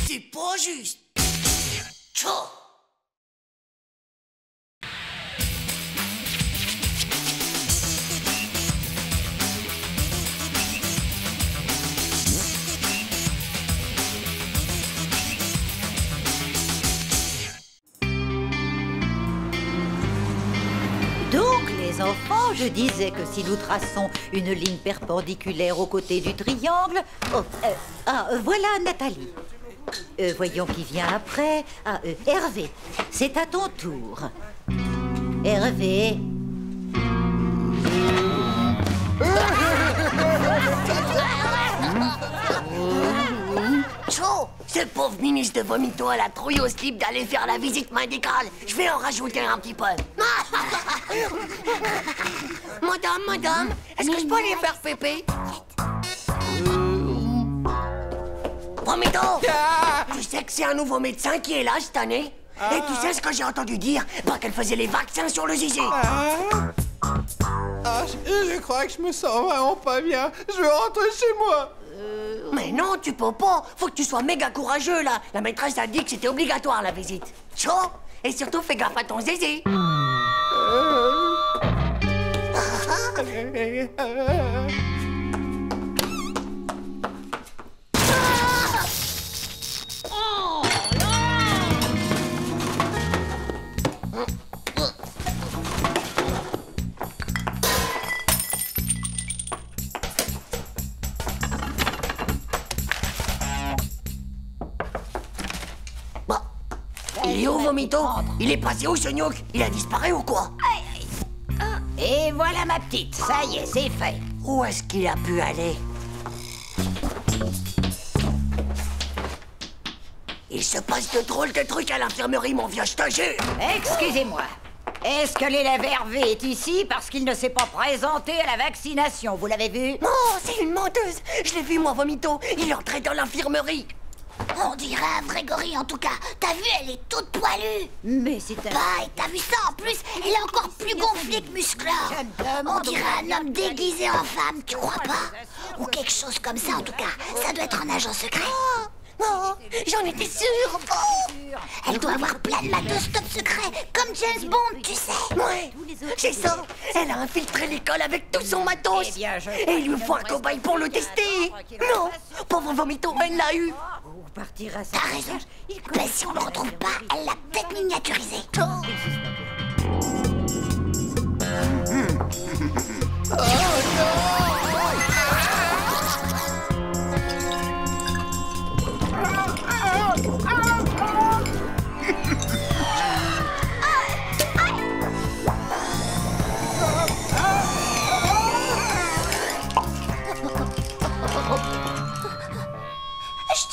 C'est pas juste. Tchou. Donc, les enfants, je disais que si nous traçons une ligne perpendiculaire aux côtés du triangle... voilà Nathalie. Voyons qui vient après. Hervé, c'est à ton tour. Hervé. Chaud! Ce pauvre ministre de Vomito a la trouille au slip d'aller faire la visite médicale. Je vais en rajouter un petit peu. Madame, est-ce que je peux aller faire pépé? Vomito! Tu sais que c'est un nouveau médecin qui est là cette année? Et tu sais ce que j'ai entendu dire? Bah qu'elle faisait les vaccins sur le zizi. Je crois que je me sens vraiment pas bien. Je veux rentrer chez moi. Mais non, tu peux pas. Faut que tu sois méga courageux, là. La maîtresse a dit que c'était obligatoire, la visite. Chaud. Et surtout, fais gaffe à ton zizi. Il est où, Vomito? Il est passé où, ce gnouk? Il a disparu ou quoi? Et voilà ma petite, ça y est, c'est fait. Où est-ce qu'il a pu aller? Il se passe de drôles de trucs à l'infirmerie, mon vieux, je te jure. Excusez-moi. Est-ce que l'élève Hervé est ici parce qu'il ne s'est pas présenté à la vaccination? Vous l'avez vu? Non, c'est une menteuse. Je l'ai vu, moi, Vomito. Il entrait dans l'infirmerie. On dirait un vrai gorille en tout cas. T'as vu, elle est toute poilue. Mais c'est un... Bah, et t'as vu ça en plus? Elle est encore plus gonflée que musclore. On dirait un homme déguisé en femme, tu crois pas? Ou quelque chose comme ça en tout cas. Ça doit être un agent secret. Oh, j'en étais sûre. Elle doit avoir plein de matos top secret, comme James Bond, tu sais. Ouais, c'est ça. Elle a infiltré l'école avec tout son matos. Et il lui faut un cobaye pour le tester. Non, pauvre Vomito, elle l'a eu. T'as raison. Mais si on le retrouve pas, elle l'a peut-être miniaturisé. Ah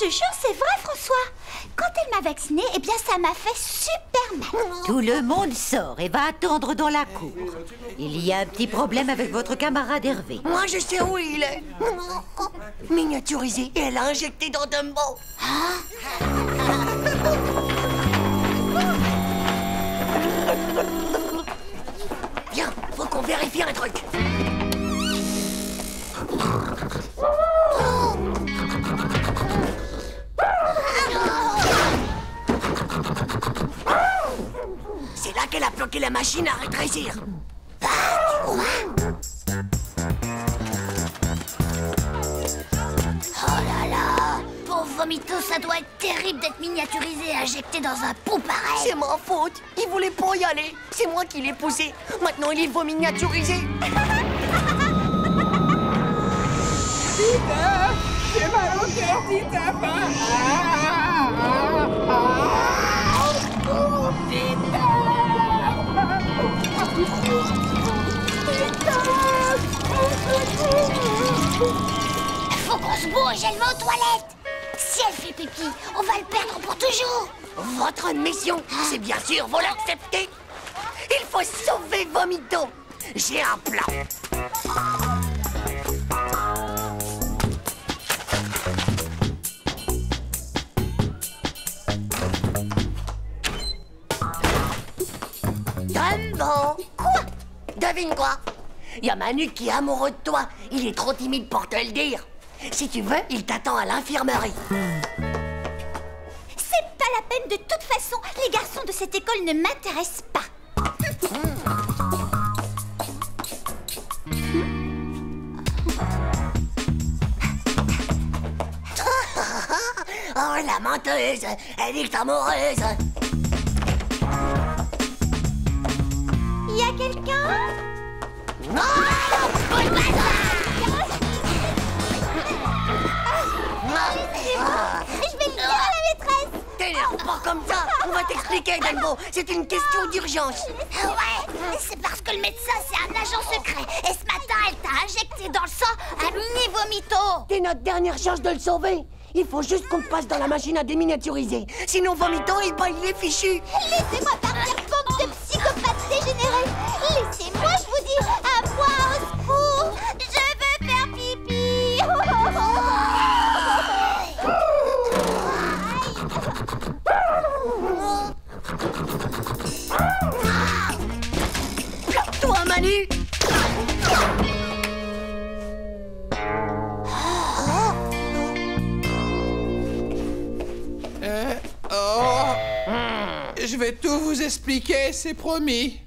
Je te jure, c'est vrai, François. Quand elle m'a vaccinée, eh bien, ça m'a fait super mal. Tout le monde sort et va attendre dans la cour. Il y a un petit problème avec votre camarade Hervé. Moi, je sais où il est. Miniaturisé et elle a injecté dans Dumbo. Viens, faut qu'on vérifie un truc. C'est là qu'elle a bloqué la machine à rétrécir. Oh là là! Pauvre Vomito, ça doit être terrible d'être miniaturisé et injecté dans un pot pareil. C'est ma faute. Il voulait pas y aller. C'est moi qui l'ai poussé. Maintenant, il faut miniaturiser. Titeuf! J'ai mal au cœur, Titeuf! Faut qu'on se bouge, elle va aux toilettes. Si elle fait pipi, on va le perdre pour toujours. Votre mission, c'est bien sûr, vous l'acceptez. Il faut sauver Vomito. J'ai un plan. Dumbo. Quoi? Devine quoi? Il y a Manu qui est amoureux de toi. Il est trop timide pour te le dire. Si tu veux, il t'attend à l'infirmerie. C'est pas la peine, de toute façon, les garçons de cette école ne m'intéressent pas. Oh, la menteuse. Elle est amoureuse. Il y a quelqu'un? Je vais le dire à la maîtresse. T'énerve pas comme ça. On va t'expliquer, Dumbo. C'est une question d'urgence. Ouais, c'est parce que le médecin, c'est un agent secret. Et ce matin, elle t'a injecté dans le sang un mini Vomito. C'est notre dernière chance de le sauver. Il faut juste qu'on passe dans la machine à déminiaturiser. Sinon, Vomito, il est fichu. Laissez-moi partir, bande de psychopathes dégénérés. Laissez-moi, je vous dis, à moi, au secours. Je veux faire pipi. Toi, Manu. Je vais tout vous expliquer, c'est promis.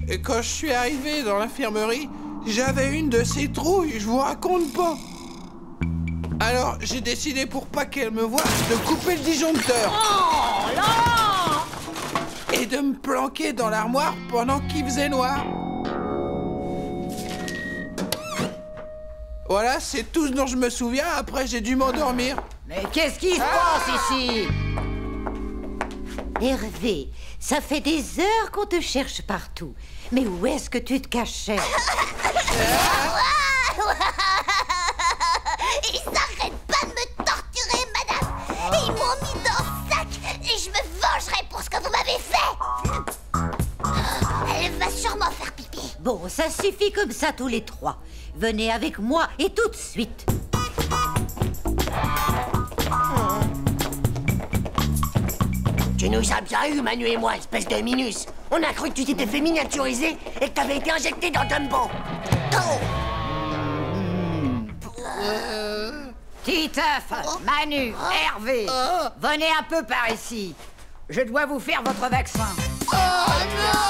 Et quand je suis arrivé dans l'infirmerie, j'avais une de ces trouilles, je vous raconte pas. Alors, j'ai décidé, pour pas qu'elle me voie, de couper le disjoncteur. Oh là! Et de me planquer dans l'armoire pendant qu'il faisait noir. Voilà, c'est tout ce dont je me souviens. Après, j'ai dû m'endormir. Mais qu'est-ce qui se passe ici? Hervé, ça fait des heures qu'on te cherche partout. Mais où est-ce que tu te cachais? Ils s'arrêtent pas de me torturer, madame. Ils m'ont mis dans le sac et je me vengerai pour ce que vous m'avez fait. Elle va sûrement faire pipi. Bon, ça suffit comme ça tous les trois. Venez avec moi et tout de suite. Tu nous as bien eu, Manu et moi, espèce de minus. On a cru que tu t'étais fait miniaturiser et que t'avais été injecté dans Dumbo. Titeuf, Manu, Hervé, venez un peu par ici. Je dois vous faire votre vaccin. Oh non!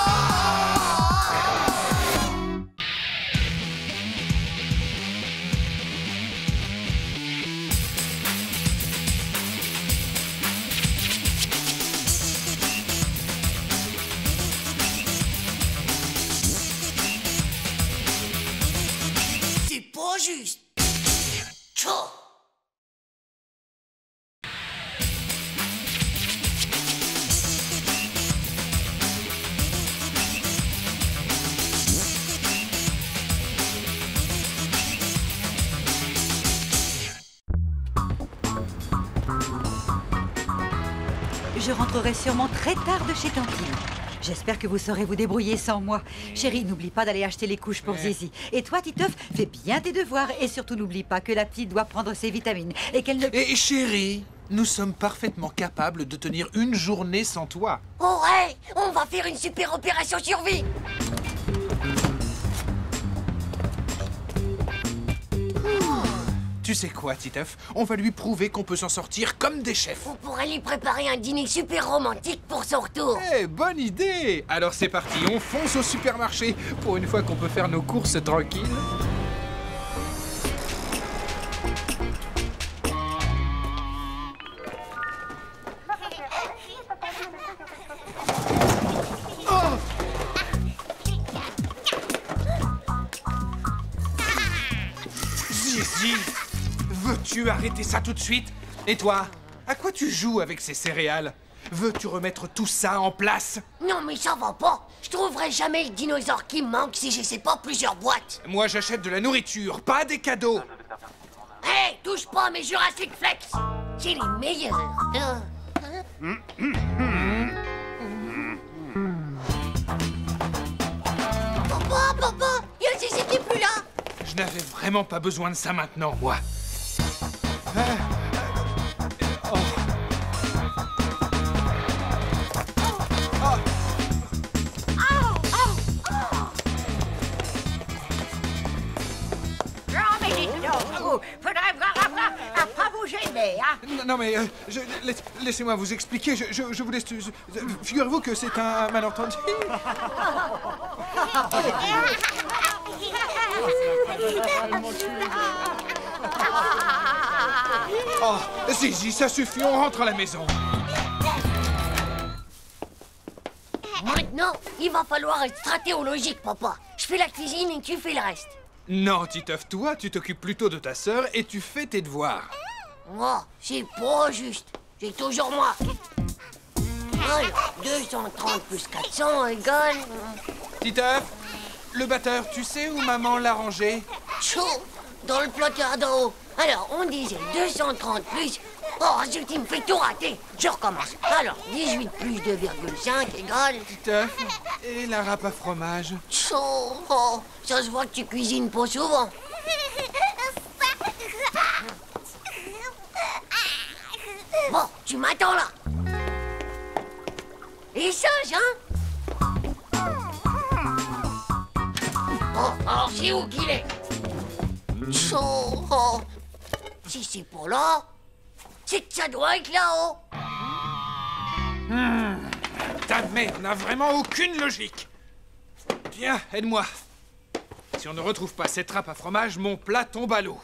C'est pas juste. Tchou. Je rentrerai sûrement très tard de chez Tantine. J'espère que vous saurez vous débrouiller sans moi. Chérie, n'oublie pas d'aller acheter les couches pour Zizi. Et toi, Titeuf, fais bien tes devoirs. Et surtout, n'oublie pas que la petite doit prendre ses vitamines. Et qu'elle ne... Et chérie, nous sommes parfaitement capables de tenir une journée sans toi. Ouais, on va faire une super opération survie. Tu sais quoi, Titeuf? On va lui prouver qu'on peut s'en sortir comme des chefs. On pourrait lui préparer un dîner super romantique pour son retour. Eh, bonne idée! Alors c'est parti, on fonce au supermarché pour une fois qu'on peut faire nos courses tranquilles. Zizi! Veux-tu arrêter ça tout de suite? Et toi, à quoi tu joues avec ces céréales? Veux-tu remettre tout ça en place? Non mais ça va pas. Je trouverai jamais le dinosaure qui me manque si j'essaie pas plusieurs boîtes. Moi j'achète de la nourriture, pas des cadeaux. Hé, touche pas à mes Jurassic Flex. C'est les meilleurs. Papa, il y a Zizi qui est plus là. Je n'avais vraiment pas besoin de ça maintenant, moi. Faudrait à pas vous gêner, hein. Non mais, laissez-moi vous expliquer, je vous laisse... Figurez-vous que c'est un malentendu. Oh, Zizi, ça suffit, on rentre à la maison. Maintenant, il va falloir être stratéologique, papa. Je fais la cuisine et tu fais le reste. Non, Titeuf, toi, tu t'occupes plutôt de ta sœur et tu fais tes devoirs. Moi, c'est pas juste. C'est toujours moi. Alors, 230 plus 400 égale... Titeuf, le batteur, tu sais où maman l'a rangé? Chaud, dans le placard d'en haut. Alors, on disait 230 plus... Oh, zut, il me fait tout rater. Je recommence. Alors, 18 plus 2,5 égale... Titeuf, et la râpe à fromage? Chaud, oh, ça se voit que tu cuisines pas souvent. Bon, tu m'attends là. Et sage, hein? Oh, alors c'est où qu'il est? Chaud, oh. Si c'est pas là, c'est que ça doit être là-haut. Ta mère n'a vraiment aucune logique. Viens, aide-moi. Si on ne retrouve pas cette râpe à fromage, mon plat tombe à l'eau.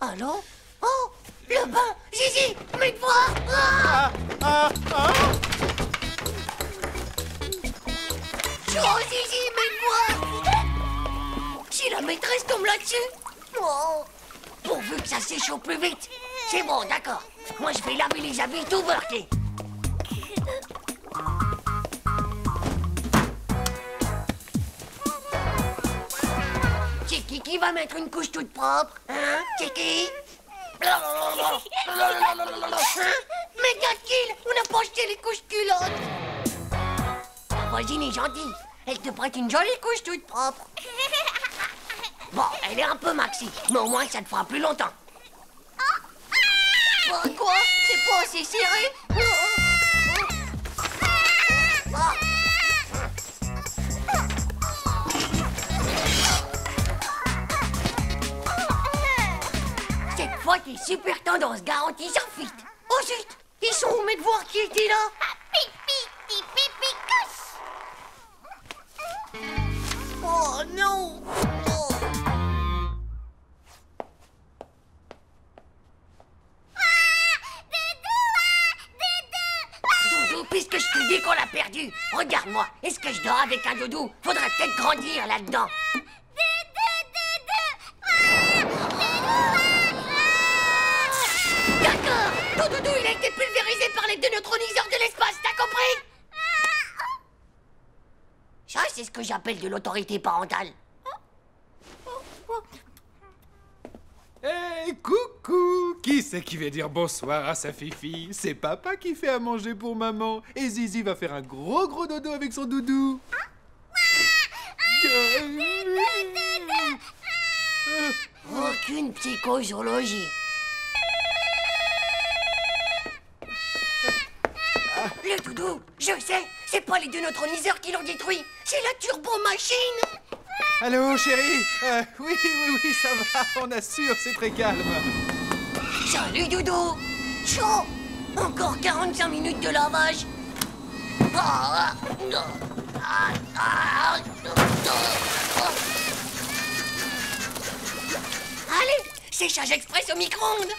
Allô? Oh, le bain! Zizi, mets-toi! Oh, Zizi, mets-toi! Si la maîtresse tombe là-dessus? Oh, pourvu que ça s'échauffe plus vite. C'est bon, d'accord. Moi, je vais laver les habits tout beurqués. C'est qui va mettre une couche toute propre? Hein? C'est qui? Hein? Mais Gatkill, on n'a pas acheté les couches culottes. La voisine est gentille. Elle te prête une jolie couche toute propre. Bon, elle est un peu maxi, mais au moins ça te fera plus longtemps. Quoi? C'est pas assez serré? Cette fois, t'es super tendance, garantie sans fit. Oh zut! Ils sont où mes devoirs qui étaient là? Pipi, pipi, couche. Oh non! Oh. Doudou, puisque je te dis qu'on l'a perdu, regarde-moi. Est-ce que je dors avec un doudou? Faudrait peut-être grandir là-dedans. D'accord! Ton doudou, il a été pulvérisé par les deux neutroniseurs de l'espace, t'as compris? Ça, c'est ce que j'appelle de l'autorité parentale. Hey, coucou! Qui c'est qui va dire bonsoir à sa fifi? C'est papa qui fait à manger pour maman. Et Zizi va faire un gros dodo avec son doudou. Aucune psychozoologie. Le doudou, je sais, c'est pas les deux neutroniseurs qui l'ont détruit, c'est la turbo-machine. Allô, chérie? Oui, ça va, on assure, c'est très calme. Salut, doudou. Chaud. Encore 45 minutes de lavage. Allez, séchage express au micro-ondes.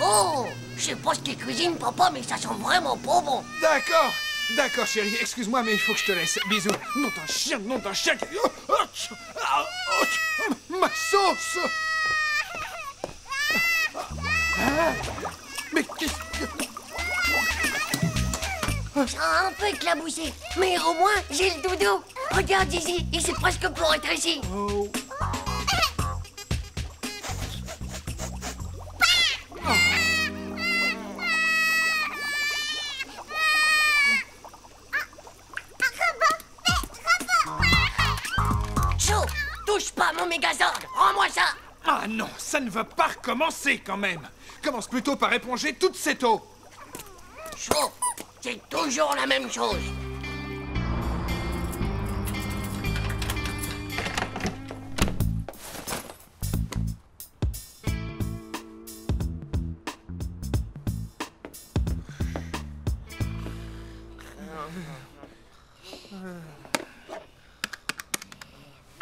Oh, je sais pas ce qu'il cuisine, papa, mais ça sent vraiment pas bon. D'accord, chérie, excuse-moi, mais il faut que je te laisse. Bisous. Non, d'un chien. Ma sauce. Mais qu'est-ce que... Ça a un peu éclaboussé, mais au moins, j'ai le doudou. Regarde, Zizi, il s'est presque pour être ici. Oh. Chaud, touche pas à mon Mégazord, rends-moi ça. Ah non, ça ne va pas recommencer quand même. Commence plutôt par éponger toute cette eau. Chaud, c'est toujours la même chose.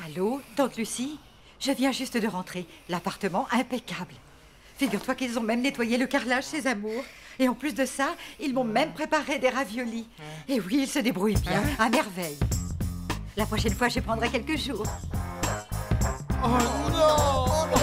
Allô, tante Lucie? Je viens juste de rentrer. L'appartement impeccable. Figure-toi qu'ils ont même nettoyé le carrelage chez Amour. Et en plus de ça, ils m'ont même préparé des raviolis. Et oui, ils se débrouillent bien, à merveille. La prochaine fois, je prendrai quelques jours. Oh non! Oh non!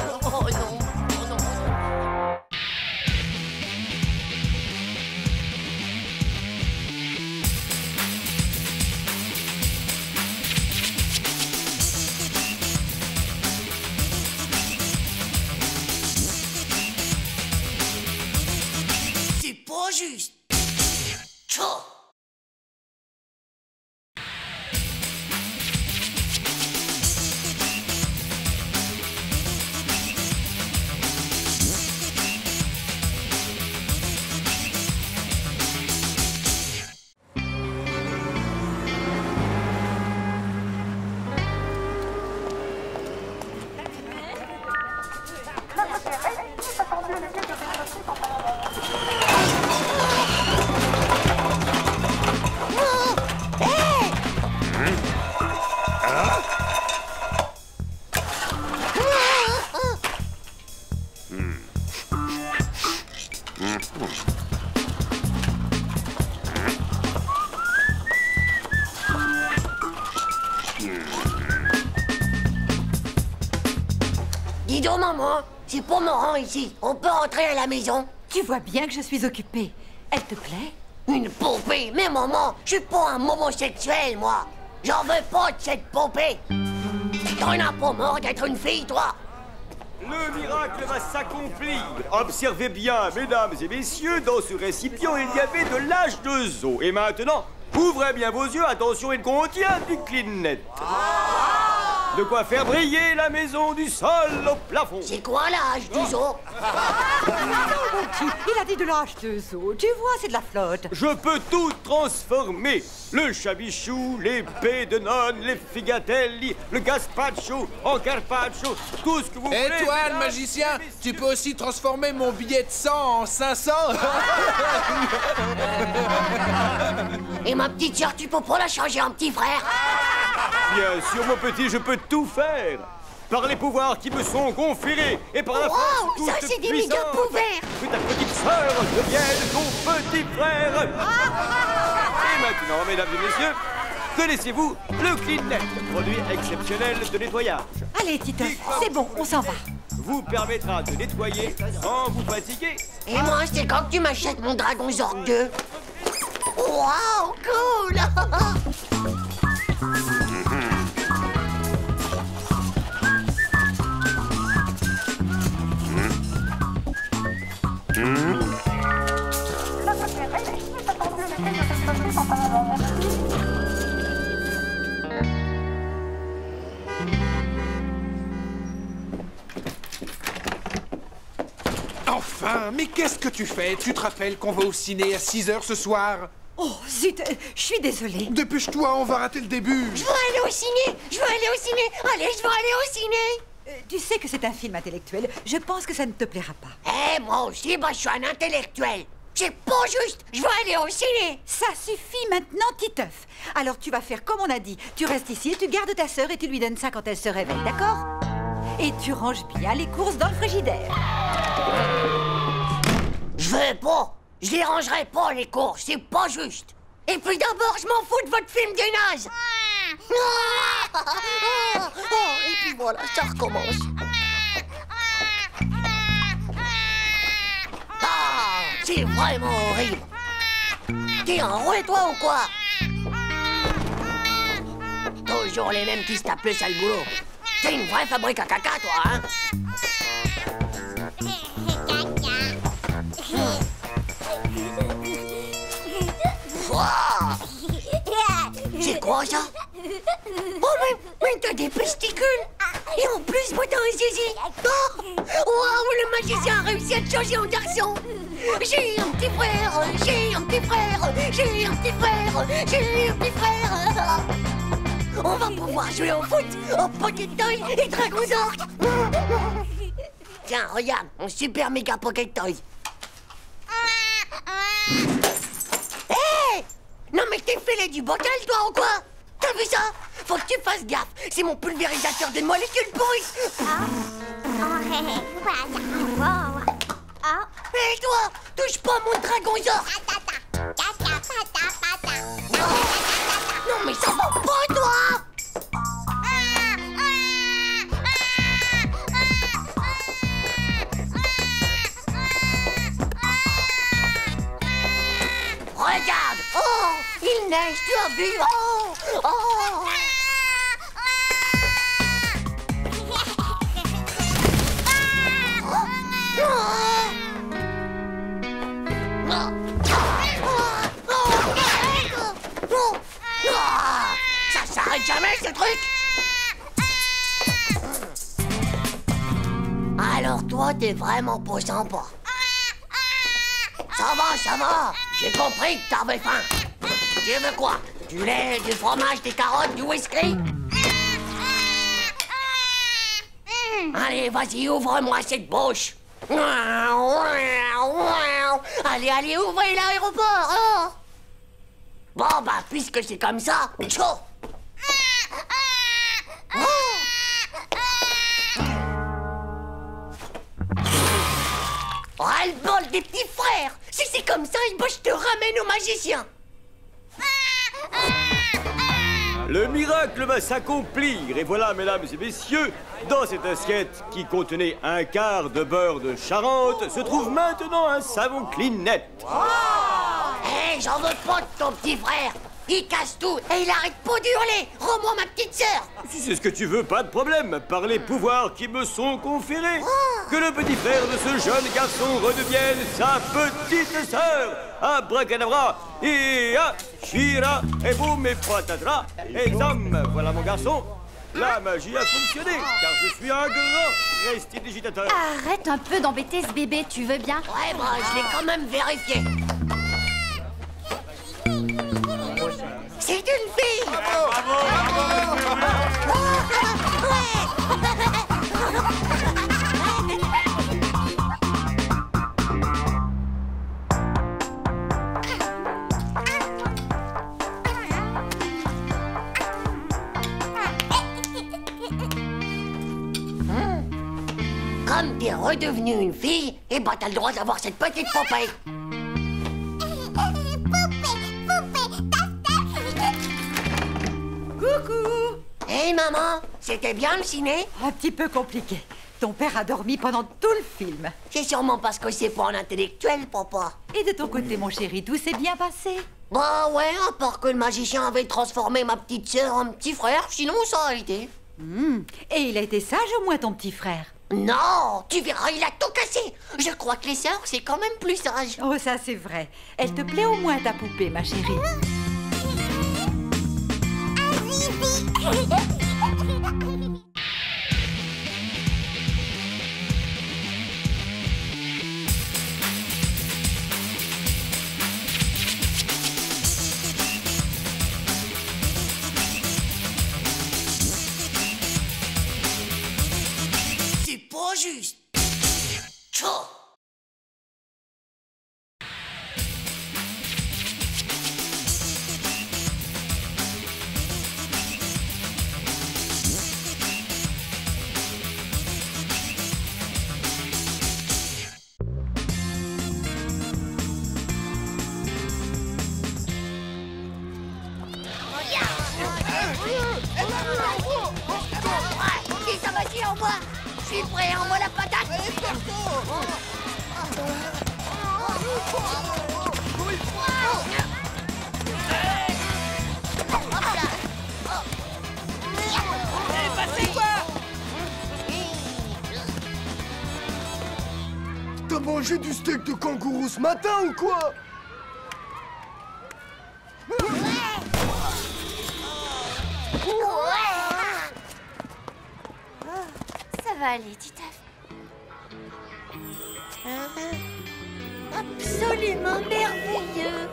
Pas juste. Chaud. Dis donc, maman, c'est pour me rendre ici. On peut rentrer à la maison? Tu vois bien que je suis occupée. Elle te plaît? Une poupée? Mais maman, je suis pas un homosexuel, moi. J'en veux pas de cette poupée. T'en as pas mort d'être une fille, toi? Le miracle va s'accomplir. Observez bien, mesdames et messieurs, dans ce récipient, il y avait de l'H2O. Et maintenant, ouvrez bien vos yeux, attention, il contient du Kleenex. De quoi faire briller la maison du sol au plafond. C'est quoi la H2O? Il a dit de la H2O. Tu vois, c'est de la flotte. Je peux tout transformer. Le chabichou, les baies de nonne, les figatelli, le gazpacho en carpaccio, tout ce que vous voulez. Et toi, le magicien, tu peux aussi transformer mon billet de 100 en 500. Et ma petite sœur, tu peux pas la changer en petit frère? Bien sûr, mon petit, je peux tout faire. Par les pouvoirs qui me sont conférés et par la force toute ça, c'est des méga pouvoirs. Que ta petite sœur devienne ton petit frère. Et maintenant, mesdames et messieurs, connaissez-vous le Kleenex, produit exceptionnel de nettoyage? Allez, Titeuf, c'est bon, on s'en va. Vous permettra de nettoyer sans vous fatiguer. Et moi, c'est quand que tu m'achètes mon Dragon Zord 2? Waouh, cool. Enfin, mais qu'est-ce que tu fais? Tu te rappelles qu'on va au ciné à 6 h ce soir? Oh, zut, je suis désolée. Dépêche-toi, on va rater le début. Je veux aller au ciné. Je veux aller au ciné. Allez, je veux aller au ciné. Tu sais que c'est un film intellectuel. Je pense que ça ne te plaira pas. Eh, moi aussi, je suis un intellectuel. C'est pas juste. Je veux aller au ciné. Ça suffit maintenant, Titeuf. Alors tu vas faire comme on a dit. Tu restes ici et tu gardes ta sœur et tu lui donnes ça quand elle se réveille, d'accord? Et tu ranges bien les courses dans le frigidaire. Je veux pas. Je les rangerai pas, les courses. C'est pas juste. Et puis d'abord, je m'en fous de votre film de naze. Et puis voilà, ça recommence. Ah, c'est vraiment horrible. T'es enroué, toi, ou quoi? Toujours les mêmes qui se tapent le sale boulot. T'es une vraie fabrique à caca, toi, hein? Wow. C'est quoi, ça? Oh, mais t'as des testicules. Et en plus, moi, t'as un zizi. Oh, wow, le magicien a réussi à te changer en garçon. J'ai un petit frère, j'ai un petit frère, j'ai un petit frère, j'ai un petit frère. On va pouvoir jouer au foot, au Pocket Toy et Dragonzord. Tiens, regarde, mon super méga Pocket Toy. Hé! Non mais t'es fêlé du bocal, toi, ou quoi? T'as vu ça? Faut que tu fasses gaffe, c'est mon pulvérisateur de molécules pourries. Hé, toi, touche pas à mon Dragonzord. Non mais ça va pas, toi! Regarde! Oh! Il neige, tu as vu? Oh! Oh! Ça s'arrête jamais, ce truc! Alors toi, t'es vraiment pas sympa. Ça va. J'ai compris que t'avais faim. Tu veux quoi? Du lait, du fromage, des carottes, du whisky? Allez, vas-y, ouvre-moi cette bouche. Allez, ouvrez l'aéroport. Oh. Bon, bah, puisque c'est comme ça, chaud. Ras-le-bol des petits frères! Si c'est comme ça, je te ramène au magicien! Le miracle va s'accomplir, et voilà, mesdames et messieurs, dans cette assiette qui contenait un quart de beurre de Charente, se trouve maintenant un savon Clean-Net. Hé, j'en veux pas de ton petit frère! Il casse tout et il arrête pas d'hurler! Rends-moi ma petite sœur! Si c'est ce que tu veux, pas de problème, par les pouvoirs qui me sont conférés. Que le petit frère de ce jeune garçon redevienne sa petite sœur. Abracadabra, et Shira, et boum, et patatras, et zam, voilà mon garçon. La magie a fonctionné, car je suis un grand prestidigitateur. Arrête un peu d'embêter ce bébé, tu veux bien? Ouais, bah, je l'ai quand même vérifié. C'est une fille! Comme t'es redevenue une fille, eh ben t'as le droit d'avoir cette petite poupée. Coucou! Hé, maman, c'était bien le ciné? Un petit peu compliqué. Ton père a dormi pendant tout le film. C'est sûrement parce que c'est pas un intellectuel, papa. Et de ton côté, mon chéri, tout s'est bien passé? Bah ouais, à part que le magicien avait transformé ma petite sœur en petit frère, sinon ça a été. Et il a été sage au moins, ton petit frère? Non, tu verras, il a tout cassé. Je crois que les sœurs, c'est quand même plus sage. Oh, ça c'est vrai. Elle te plaît au moins, ta poupée, ma chérie? C'est pas juste. Tchao. Si ça va, si, en moi. Je suis prêt, en moi la patate. T'as mangé du steak de kangourou ce matin ou quoi? Ça va aller, Titeuf. Absolument merveilleux.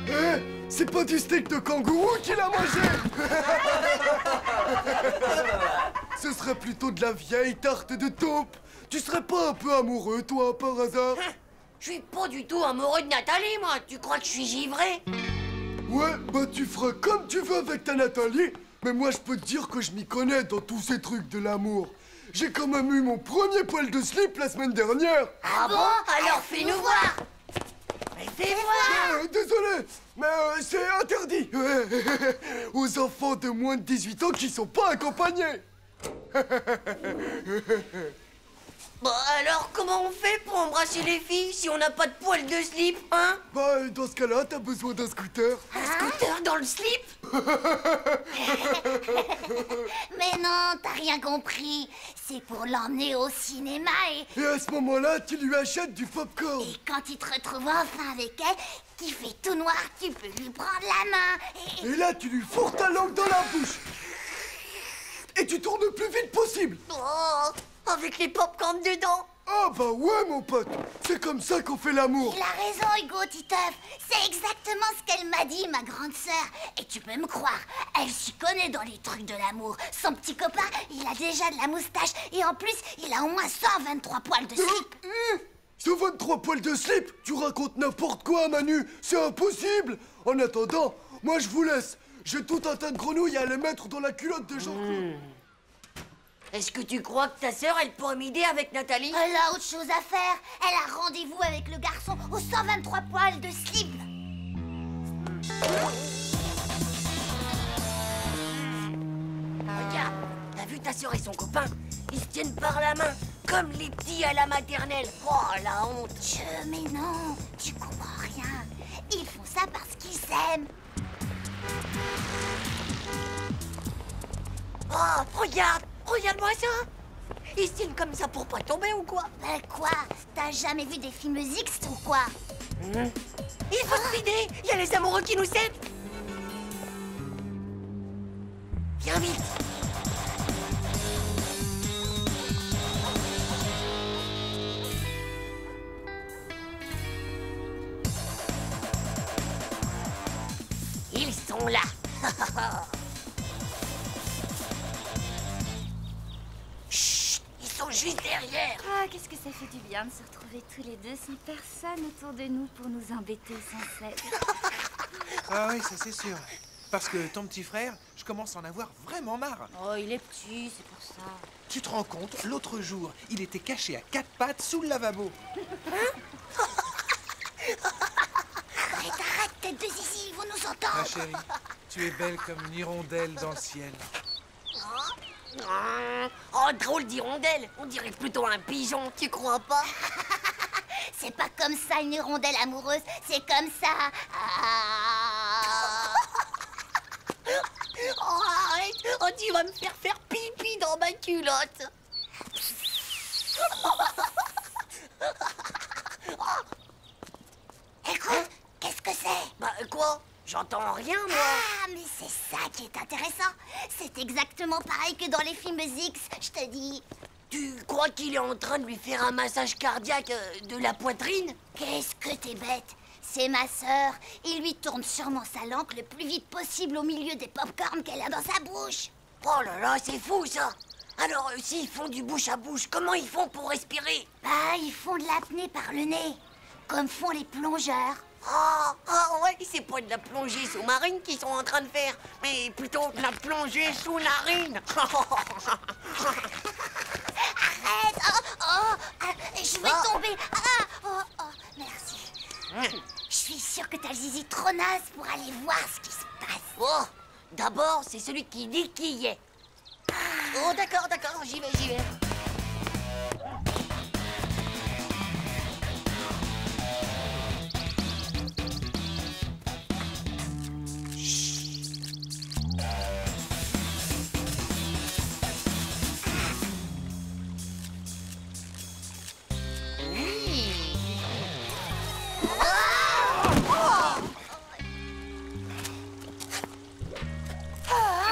Hé, c'est pas du steak de kangourou qu'il a mangé. Ce serait plutôt de la vieille tarte de taupe. Tu serais pas un peu amoureux, toi, par hasard? Je suis pas du tout amoureux de Nathalie, moi. Tu crois que je suis givré? Ouais, bah tu feras comme tu veux avec ta Nathalie. Mais moi, je peux te dire que je m'y connais dans tous ces trucs de l'amour. J'ai quand même eu mon premier poil de slip la semaine dernière. Ah bon? Alors fais-nous voir. Mais fais voir. Désolé, mais c'est interdit. Aux enfants de moins de 18 ans qui sont pas accompagnés. Bon, alors comment on fait pour embrasser les filles si on n'a pas de poil de slip, hein? Bah, dans ce cas-là, t'as besoin d'un scooter. Un scooter dans le slip? Mais non, t'as rien compris. C'est pour l'emmener au cinéma Et à ce moment-là, tu lui achètes du popcorn. Et quand il te retrouve enfin avec elle, qui fait tout noir, tu peux lui prendre la main. Et là, tu lui fourres ta langue dans la bouche. Et tu tournes le plus vite possible. Oh, avec les popcorn dedans. Ah bah ouais, mon pote. C'est comme ça qu'on fait l'amour. Il a raison, Hugo, Titeuf. C'est exactement ce qu'elle m'a dit, ma grande sœur. Et tu peux me croire, elle s'y connaît dans les trucs de l'amour. Son petit copain, il a déjà de la moustache. Et en plus, il a au moins 123 poils de slip. 123 poils de slip? Tu racontes n'importe quoi, Manu. C'est impossible. En attendant, moi je vous laisse. J'ai tout un tas de grenouilles à les mettre dans la culotte de Jean-Claude. Est-ce que tu crois que ta sœur, elle pourrait m'aider avec Nathalie? Elle a autre chose à faire. Elle a rendez-vous avec le garçon aux 123 poils de slip. Regarde, t'as vu ta sœur et son copain? Ils se tiennent par la main, comme les petits à la maternelle. Oh, la honte. Mais non, tu comprends rien. Ils font ça parce qu'ils s'aiment. Oh, regarde! Regarde-moi ça! Ils se tiennent comme ça pour pas tomber ou quoi? Ben quoi? T'as jamais vu des films X ou quoi? Il faut se vider! Il y a les amoureux qui nous aiment! Viens vite! Ils sont là! Chut! Ils sont juste derrière! Ah, qu'est-ce que ça fait du bien de se retrouver tous les deux sans personne autour de nous pour nous embêter sans cesse. Ah oui, ça c'est sûr. Parce que ton petit frère, je commence à en avoir vraiment marre. Oh, il est petit, c'est pour ça. Tu te rends compte, l'autre jour, il était caché à 4 pattes sous le lavabo. Arrête, tête de zizi, ils vont nous entendre. Ma chérie, tu es belle comme une hirondelle dans le ciel. Oh, drôle d'hirondelle! On dirait plutôt un pigeon, tu crois pas? C'est pas comme ça une hirondelle amoureuse, c'est comme ça. Oh, arrête! Oh, tu vas me faire pipi dans ma culotte! Écoute, qu'est-ce que c'est? Bah quoi? J'entends rien, moi. Ah, mais c'est ça qui est intéressant. C'est exactement pareil que dans les films X, je te dis. Tu crois qu'il est en train de lui faire un massage cardiaque de la poitrine? Qu'est-ce que t'es bête? C'est ma sœur. Il lui tourne sûrement sa langue le plus vite possible au milieu des pop-corn qu'elle a dans sa bouche. Oh là là, c'est fou, ça. Alors, s'ils font du bouche à bouche, comment ils font pour respirer? Bah, ils font de l'apnée par le nez, comme font les plongeurs. Ah ouais, c'est pas de la plongée sous-marine qu'ils sont en train de faire, mais plutôt de la plongée sous-narine. Arrête! Je vais tomber. Merci. Je suis sûre que t'as le zizi trop naze pour aller voir ce qui se passe. Oh, d'abord, c'est celui qui dit qui y est. Oh, d'accord, j'y vais.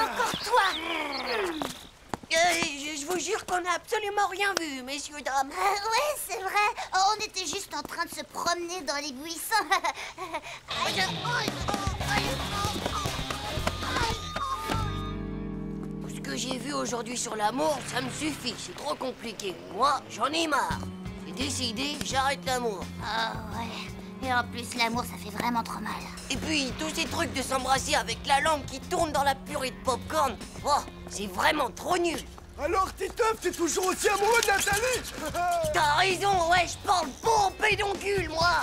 Encore toi! Je vous jure qu'on n'a absolument rien vu, messieurs, dames. Ouais, c'est vrai. On était juste en train de se promener dans les buissons. Ce que j'ai vu aujourd'hui sur l'amour, ça me suffit. C'est trop compliqué. Moi, j'en ai marre. J'ai décidé, j'arrête l'amour. Ah ouais. Et en plus, l'amour, ça fait vraiment trop mal. Et puis, tous ces trucs de s'embrasser avec la langue qui tourne dans la purée de popcorn, oh, c'est vraiment trop nul. Alors, Titeuf, t'es toujours aussi amoureux de Nathalie? T'as raison, ouais, je parle pas en pédoncule, moi.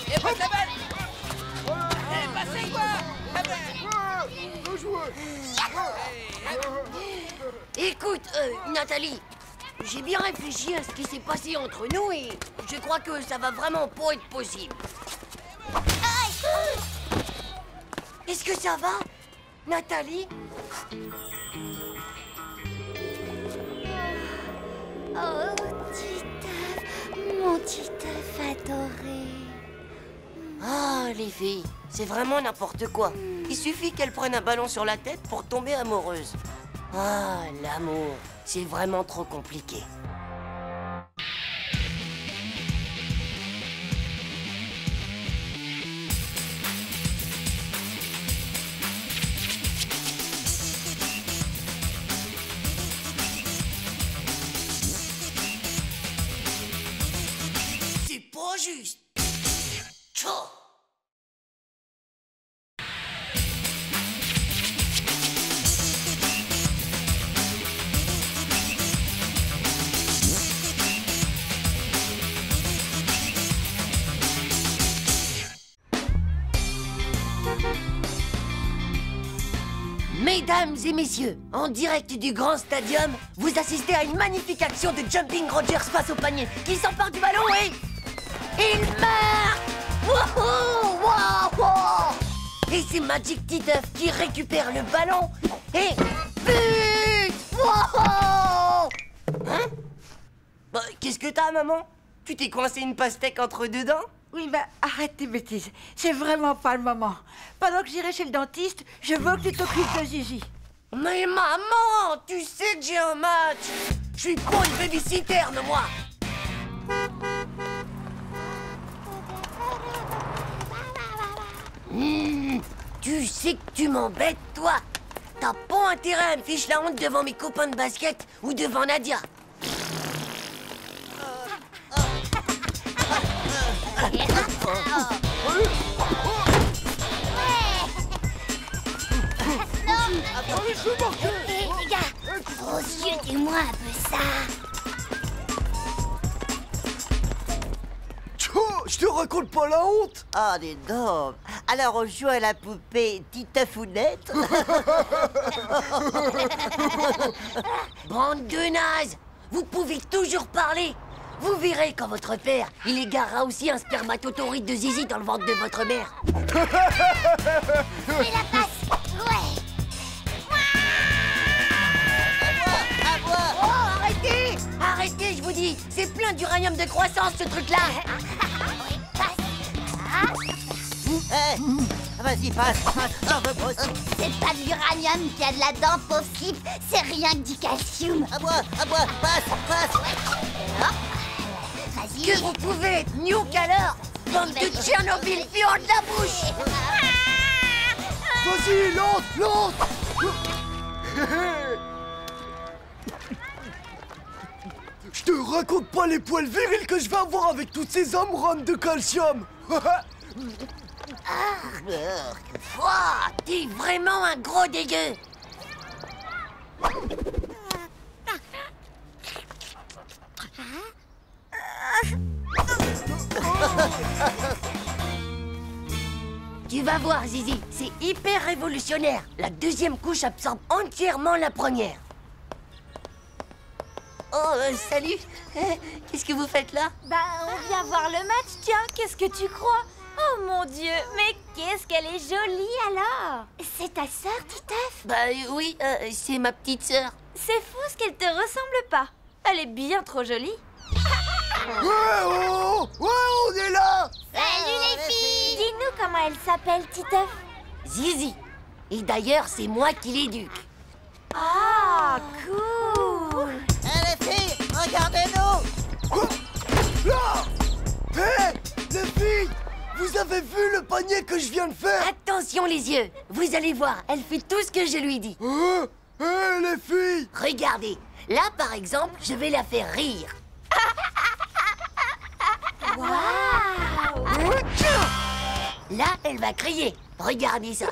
Et pas la balle. Passez quoi? Écoute, Nathalie, j'ai bien réfléchi à ce qui s'est passé entre nous et je crois que ça va vraiment pas être possible. Est-ce que ça va, Nathalie? Oh, Titeuf, mon Titeuf adoré. Ah, les filles, c'est vraiment n'importe quoi. Il suffit qu'elles prennent un ballon sur la tête pour tomber amoureuse. Ah, l'amour, c'est vraiment trop compliqué. C'est pas juste. Tchou. Mesdames et messieurs, en direct du grand stadium, vous assistez à une magnifique action de Jumping Rogers face au panier, qui s'empare du ballon et... il marque! Wouhou! Wouhou! Et c'est Magic Titeuf qui récupère le ballon et... but! Wouhou! Hein? Bah, qu'est-ce que t'as, maman? Tu t'es coincé une pastèque entre deux dents? Oui, bah arrête tes bêtises. C'est vraiment pas le moment. Pendant que j'irai chez le dentiste, je veux que tu t'occupes de Zizi. Mais maman, tu sais que j'ai un match. Je suis pas une baby-sitter, moi. Tu sais que tu m'embêtes, toi. T'as pas intérêt à me ficher la honte devant mes copains de basket ou devant Nadia. Les gars, aux yeux, dis-moi un peu ça. Je te raconte pas la honte. Oh, dis donc. Alors, on joue à la poupée Titefounette. Bande de nazes. Vous pouvez toujours parler. Vous verrez quand votre père, il égarera aussi un spermatotoride de zizi dans le ventre de votre mère. Fais la passe. Ouais. Oh, arrêtez! Arrêtez, je vous dis! C'est plein d'uranium de croissance, ce truc-là! Vas-y, passe. J'en veux pas aussi. C'est pas de l'uranium qu'il y a de là-dedans, pauvre slip. C'est rien que du calcium. À bois, passe. Vas-y. Que vous pouvez être nuque alors! Bande de Tchernobyl fuyant de la bouche! Vas-y, lance! Je te raconte pas les poils virils que je vais avoir avec toutes ces amoureuses de calcium. Ouah, t'es vraiment un gros dégueu! Tu vas voir, Zizi, c'est hyper révolutionnaire. La deuxième couche absorbe entièrement la première. Oh, salut. Qu'est-ce que vous faites là? Bah, on vient voir le match, tiens. Qu'est-ce que tu crois? Oh mon Dieu, mais qu'est-ce qu'elle est jolie alors! C'est ta sœur, Titeuf? Bah oui, c'est ma petite sœur. C'est fou ce qu'elle te ressemble pas. Elle est bien trop jolie. Ouais, on est là! Salut les filles! Dis-nous comment elle s'appelle, Titeuf? Zizi. Et d'ailleurs, c'est moi qui l'éduque. Ah, cool! Les filles, regardez-nous! Là! Hé, les filles! Vous avez vu le panier que je viens de faire? Attention les yeux. Vous allez voir, elle fait tout ce que je lui dis. Hé, les filles! Regardez. Là, par exemple, je vais la faire rire. Waouh! Là, elle va crier. Regardez ça.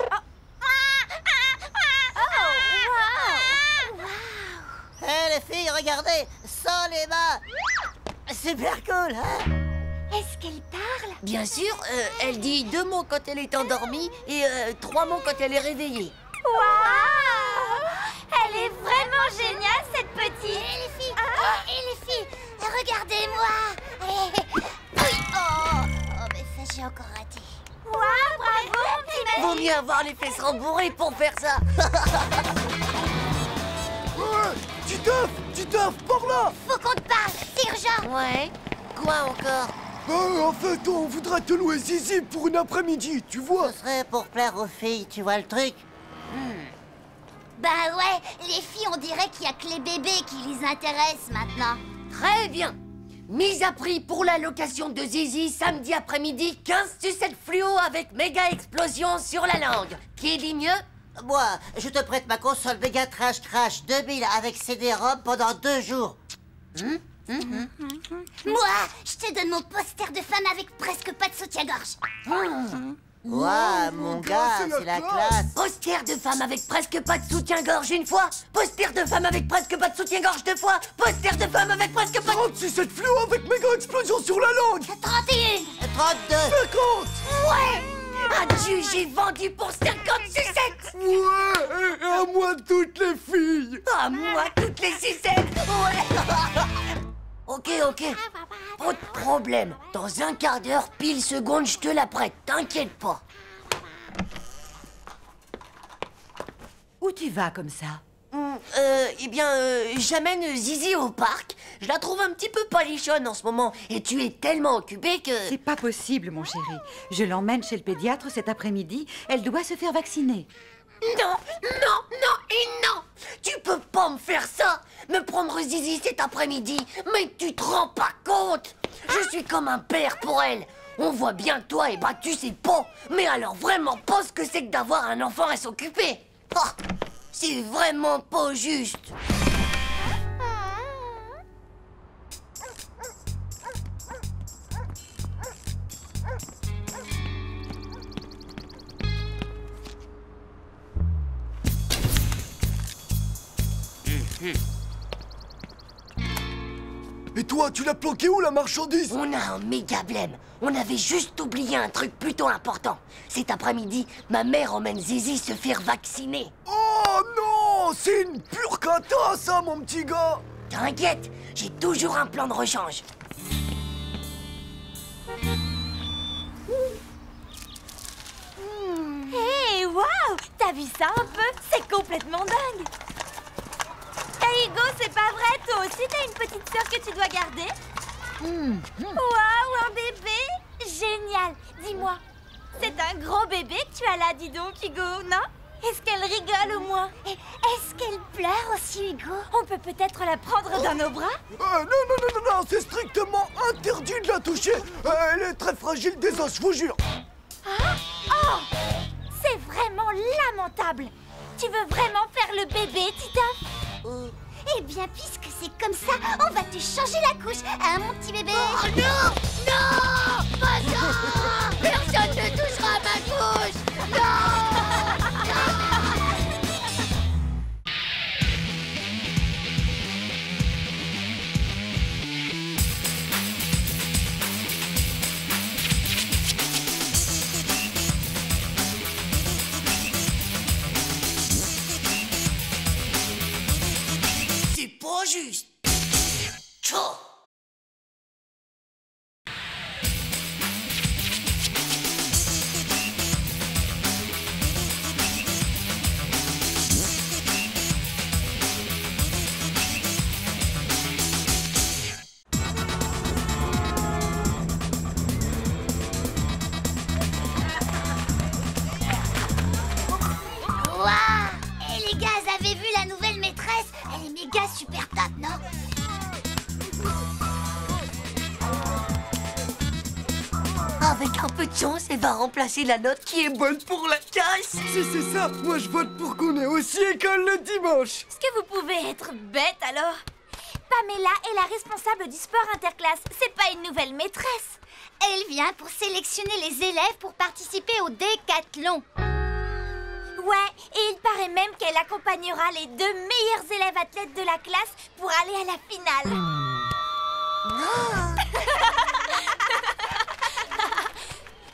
Les filles, regardez, sans les mains. Super cool, hein? Est-ce qu'elle parle? Bien sûr, elle dit 2 mots quand elle est endormie et 3 mots quand elle est réveillée. Waouh! Elle est vraiment géniale, cette petite! Et les filles, regardez-moi! Oh, mais ça, j'ai encore raté. Waouh, bravo, mon petit mec! Vaut mieux avoir les fesses rembourrées pour faire ça. Titeuf, par là! Faut qu'on te parle, c'est urgent! Ouais. Quoi encore? En fait, on voudrait te louer Zizi pour une après-midi, tu vois? Ce serait pour plaire aux filles, tu vois le truc? Bah ouais, les filles, on dirait qu'il y a que les bébés qui les intéressent maintenant. Très bien. Mise à prix pour la location de Zizi samedi après-midi, 15 sucettes fluo avec méga explosion sur la langue. Qui dit mieux? Moi, je te prête ma console Mega Trash Crash 2000 avec CD-ROM pendant 2 jours. Moi, je te donne mon poster de femme avec presque pas de soutien-gorge. Ouah, mon gars, c'est la classe. Poster de femme avec presque pas de soutien-gorge une fois. Poster de femme avec presque pas de soutien-gorge 2 fois. Poster de femme avec presque pas de... 36 cette fluo avec méga explosion sur la langue. 31. 32. 50. Ouais. Adieu, j'ai vendu pour 50 sucettes. Ouais, et à moi toutes les filles. À moi toutes les sucettes. Ouais. Ok. Pas de problème. Dans un quart d'heure, pile seconde, je te la prête. T'inquiète pas. Où tu vas comme ça? J'amène Zizi au parc. Je la trouve un petit peu palichonne en ce moment. Et tu es tellement occupé que... C'est pas possible, mon chéri. Je l'emmène chez le pédiatre cet après-midi. Elle doit se faire vacciner. Non. Tu peux pas me faire ça. Me prendre Zizi cet après-midi. Mais tu te rends pas compte. Je suis comme un père pour elle. On voit bien que toi, tu sais pas. Mais alors vraiment pas ce que c'est que d'avoir un enfant à s'occuper. Oh, c'est vraiment pas juste. Et toi, tu l'as planqué où la marchandise? On a un méga blême. On avait juste oublié un truc plutôt important. Cet après-midi, ma mère emmène Zizi se faire vacciner. Oh non! C'est une pure cata, ça, mon petit gars! T'inquiète, j'ai toujours un plan de rechange. Hé, waouh! T'as vu ça un peu? C'est complètement dingue! Hey Hugo, c'est pas vrai, toi aussi t'as une petite sœur que tu dois garder? Waouh, un bébé! Génial! Dis-moi, c'est un gros bébé que tu as là, dis donc, Hugo, non? Est-ce qu'elle rigole au moins? Est-ce qu'elle pleure aussi, Hugo? On peut peut-être la prendre dans nos bras? Non, c'est strictement interdit de la toucher. Elle est très fragile des os, je vous jure. Ah? Oh! C'est vraiment lamentable! Tu veux vraiment faire le bébé, Titoff? Eh bien, puisque c'est comme ça, on va te changer la couche, hein, mon petit bébé? Oh non! Non! Pas ça! Personne ne touchera à ma couche! Non! C'est pas juste. Tchou. Waouh! Et les gars, vous avez vu la nouvelle maîtresse? Elle est méga super top, non? Avec un peu de chance, elle va remplacer la note qui est bonne pour la classe. Si c'est ça, moi je vote pour qu'on ait aussi école le dimanche. Est-ce que vous pouvez être bête alors? Pamela est la responsable du sport interclasse, c'est pas une nouvelle maîtresse. Elle vient pour sélectionner les élèves pour participer au décathlon. Ouais, et il paraît même qu'elle accompagnera les 2 meilleurs élèves athlètes de la classe pour aller à la finale.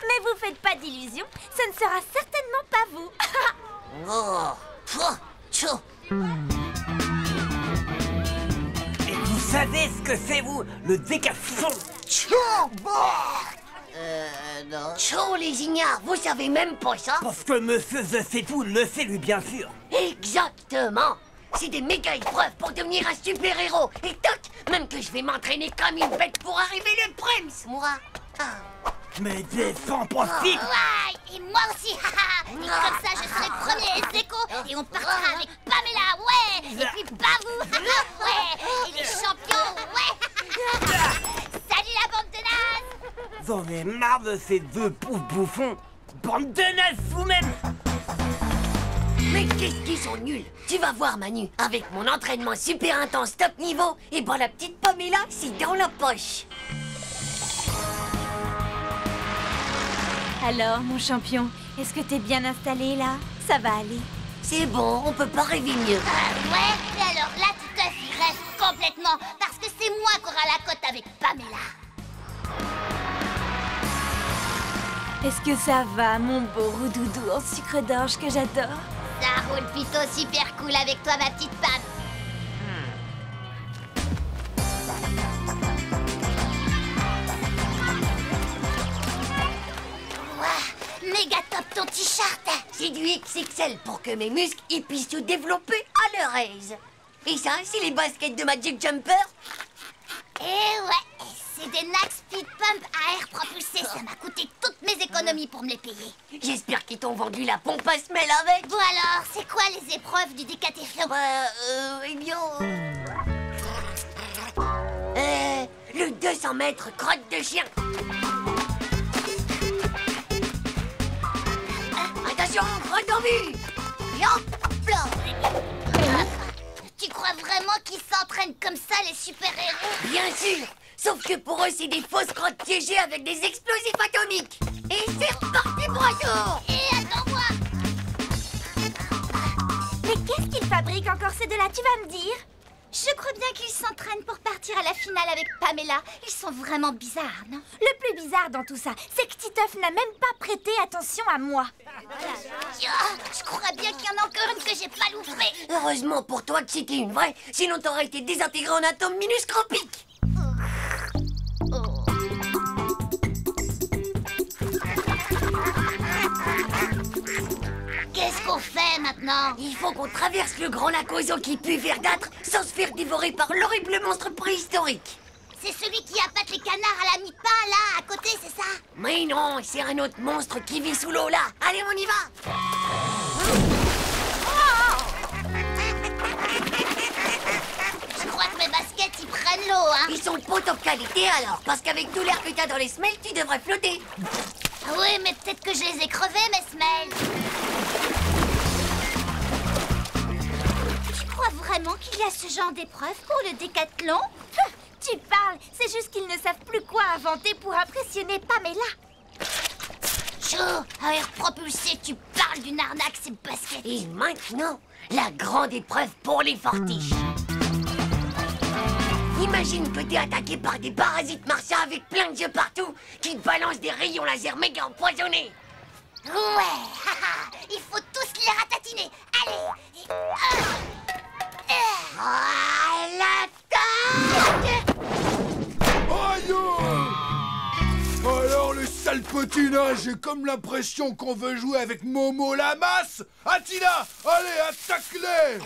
Mais vous faites pas d'illusions, ce ne sera certainement pas vous. Et vous savez ce que c'est, vous, le décathlon? Non. Chaud, les ignares, vous savez même pas ça? Parce que monsieur The sait tout le sait, lui, bien sûr. Exactement. C'est des méga épreuves pour devenir un super-héros. Et toc, même que je vais m'entraîner comme une bête pour arriver le Prems, moi. Mais c'est sans possible. Ouais, et moi aussi, haha. Et comme ça, je serai premier ex-aequo et on partira avec Pamela, ouais. Et puis pas vous, haha, ouais. Et les champions, ouais. Salut la bande de nazes. J'en ai marre de ces 2 pauvres bouffons. Bande de nazes vous-même. Mais qu'est-ce qu'ils sont nuls. Tu vas voir, Manu, avec mon entraînement super intense top niveau, et ben la petite Pamela, c'est dans la poche. Alors, mon champion, est-ce que t'es bien installé là? Ça va aller. C'est bon, on peut pas rêver mieux. Ouais, mais alors là, Titoff, il rêve complètement, parce que c'est moi qui aura la cote avec Pamela. Est-ce que ça va, mon beau roudoudou en sucre d'orge que j'adore? Ça roule plutôt super cool avec toi, ma petite Pam. Ouah, méga top ton t-shirt. C'est du XXL pour que mes muscles ils puissent se développer à leur aise. Et ça, c'est les baskets de Magic Jumper. Eh ouais, c'est des Nax Speed Pump à air propulsé. Ça m'a coûté toutes mes économies pour me les payer. J'espère qu'ils t'ont vendu la pompe à semelle avec. Bon alors, c'est quoi les épreuves du décathlon? Eh bien... le 200 mètres crotte de chien. Attention, crotte en vue. Et hop là. Tu crois vraiment qu'ils s'entraînent comme ça, les super-héros? Bien sûr. Sauf que pour eux, c'est des fausses crottes piégées avec des explosifs atomiques. Et c'est reparti pour un tour. Et attends-moi. Mais qu'est-ce qu'ils fabriquent encore ces deux-là, tu vas me dire? Je crois bien qu'ils s'entraînent pour partir à la finale avec Pamela. Ils sont vraiment bizarres, non? Le plus bizarre dans tout ça, c'est que Titoff n'a même pas prêté attention à moi. Je crois bien qu'il y en a encore une que j'ai pas loupée. Heureusement pour toi que c'était une vraie, sinon t'aurais été désintégré en atomes minuscropiques. maintenant? Il faut qu'on traverse le grand lac aux eaux qui pue verdâtre sans se faire dévorer par l'horrible monstre préhistorique. C'est celui qui appâte les canards à la mi-pain, là, à côté, c'est ça? Mais non, c'est un autre monstre qui vit sous l'eau, là. Allez, on y va. Je crois que mes baskets, ils prennent l'eau, hein. Ils sont pas top qualité, alors, parce qu'avec tout l'air que t'as dans les semelles, tu devrais flotter. Ah oui, mais peut-être que je les ai crevés, mes semelles. Tu crois vraiment qu'il y a ce genre d'épreuve pour le décathlon? Tu parles, c'est juste qu'ils ne savent plus quoi inventer pour impressionner Pamela. Joe, à air propulsé, tu parles d'une arnaque, ces baskets. Et maintenant, la grande épreuve pour les fortiches. Imagine que t'es attaqué par des parasites martiens avec plein de yeux partout qui te balancent des rayons laser méga empoisonnés. Ouais, il faut tous les ratatiner. Allez. À l'attaque! Aïe! Alors le sale potinage, j'ai comme l'impression qu'on veut jouer avec Momo la masse. Attila, allez, attaque-les!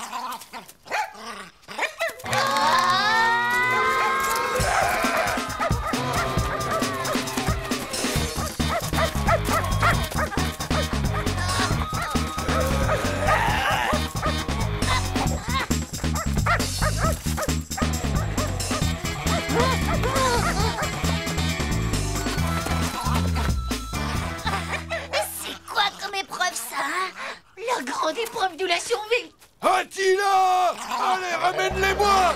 La grande épreuve de la survie! Attila! Allez, ramène-les-moi!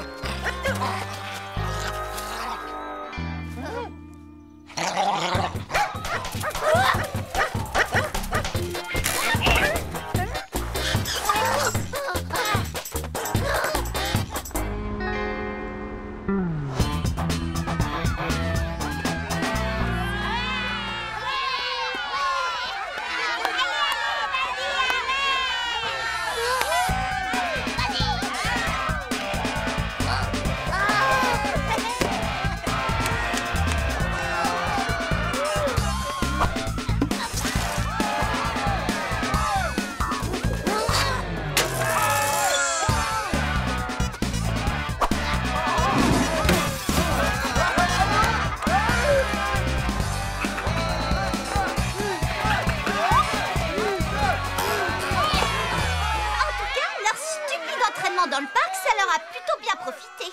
Dans le parc, ça leur a plutôt bien profité.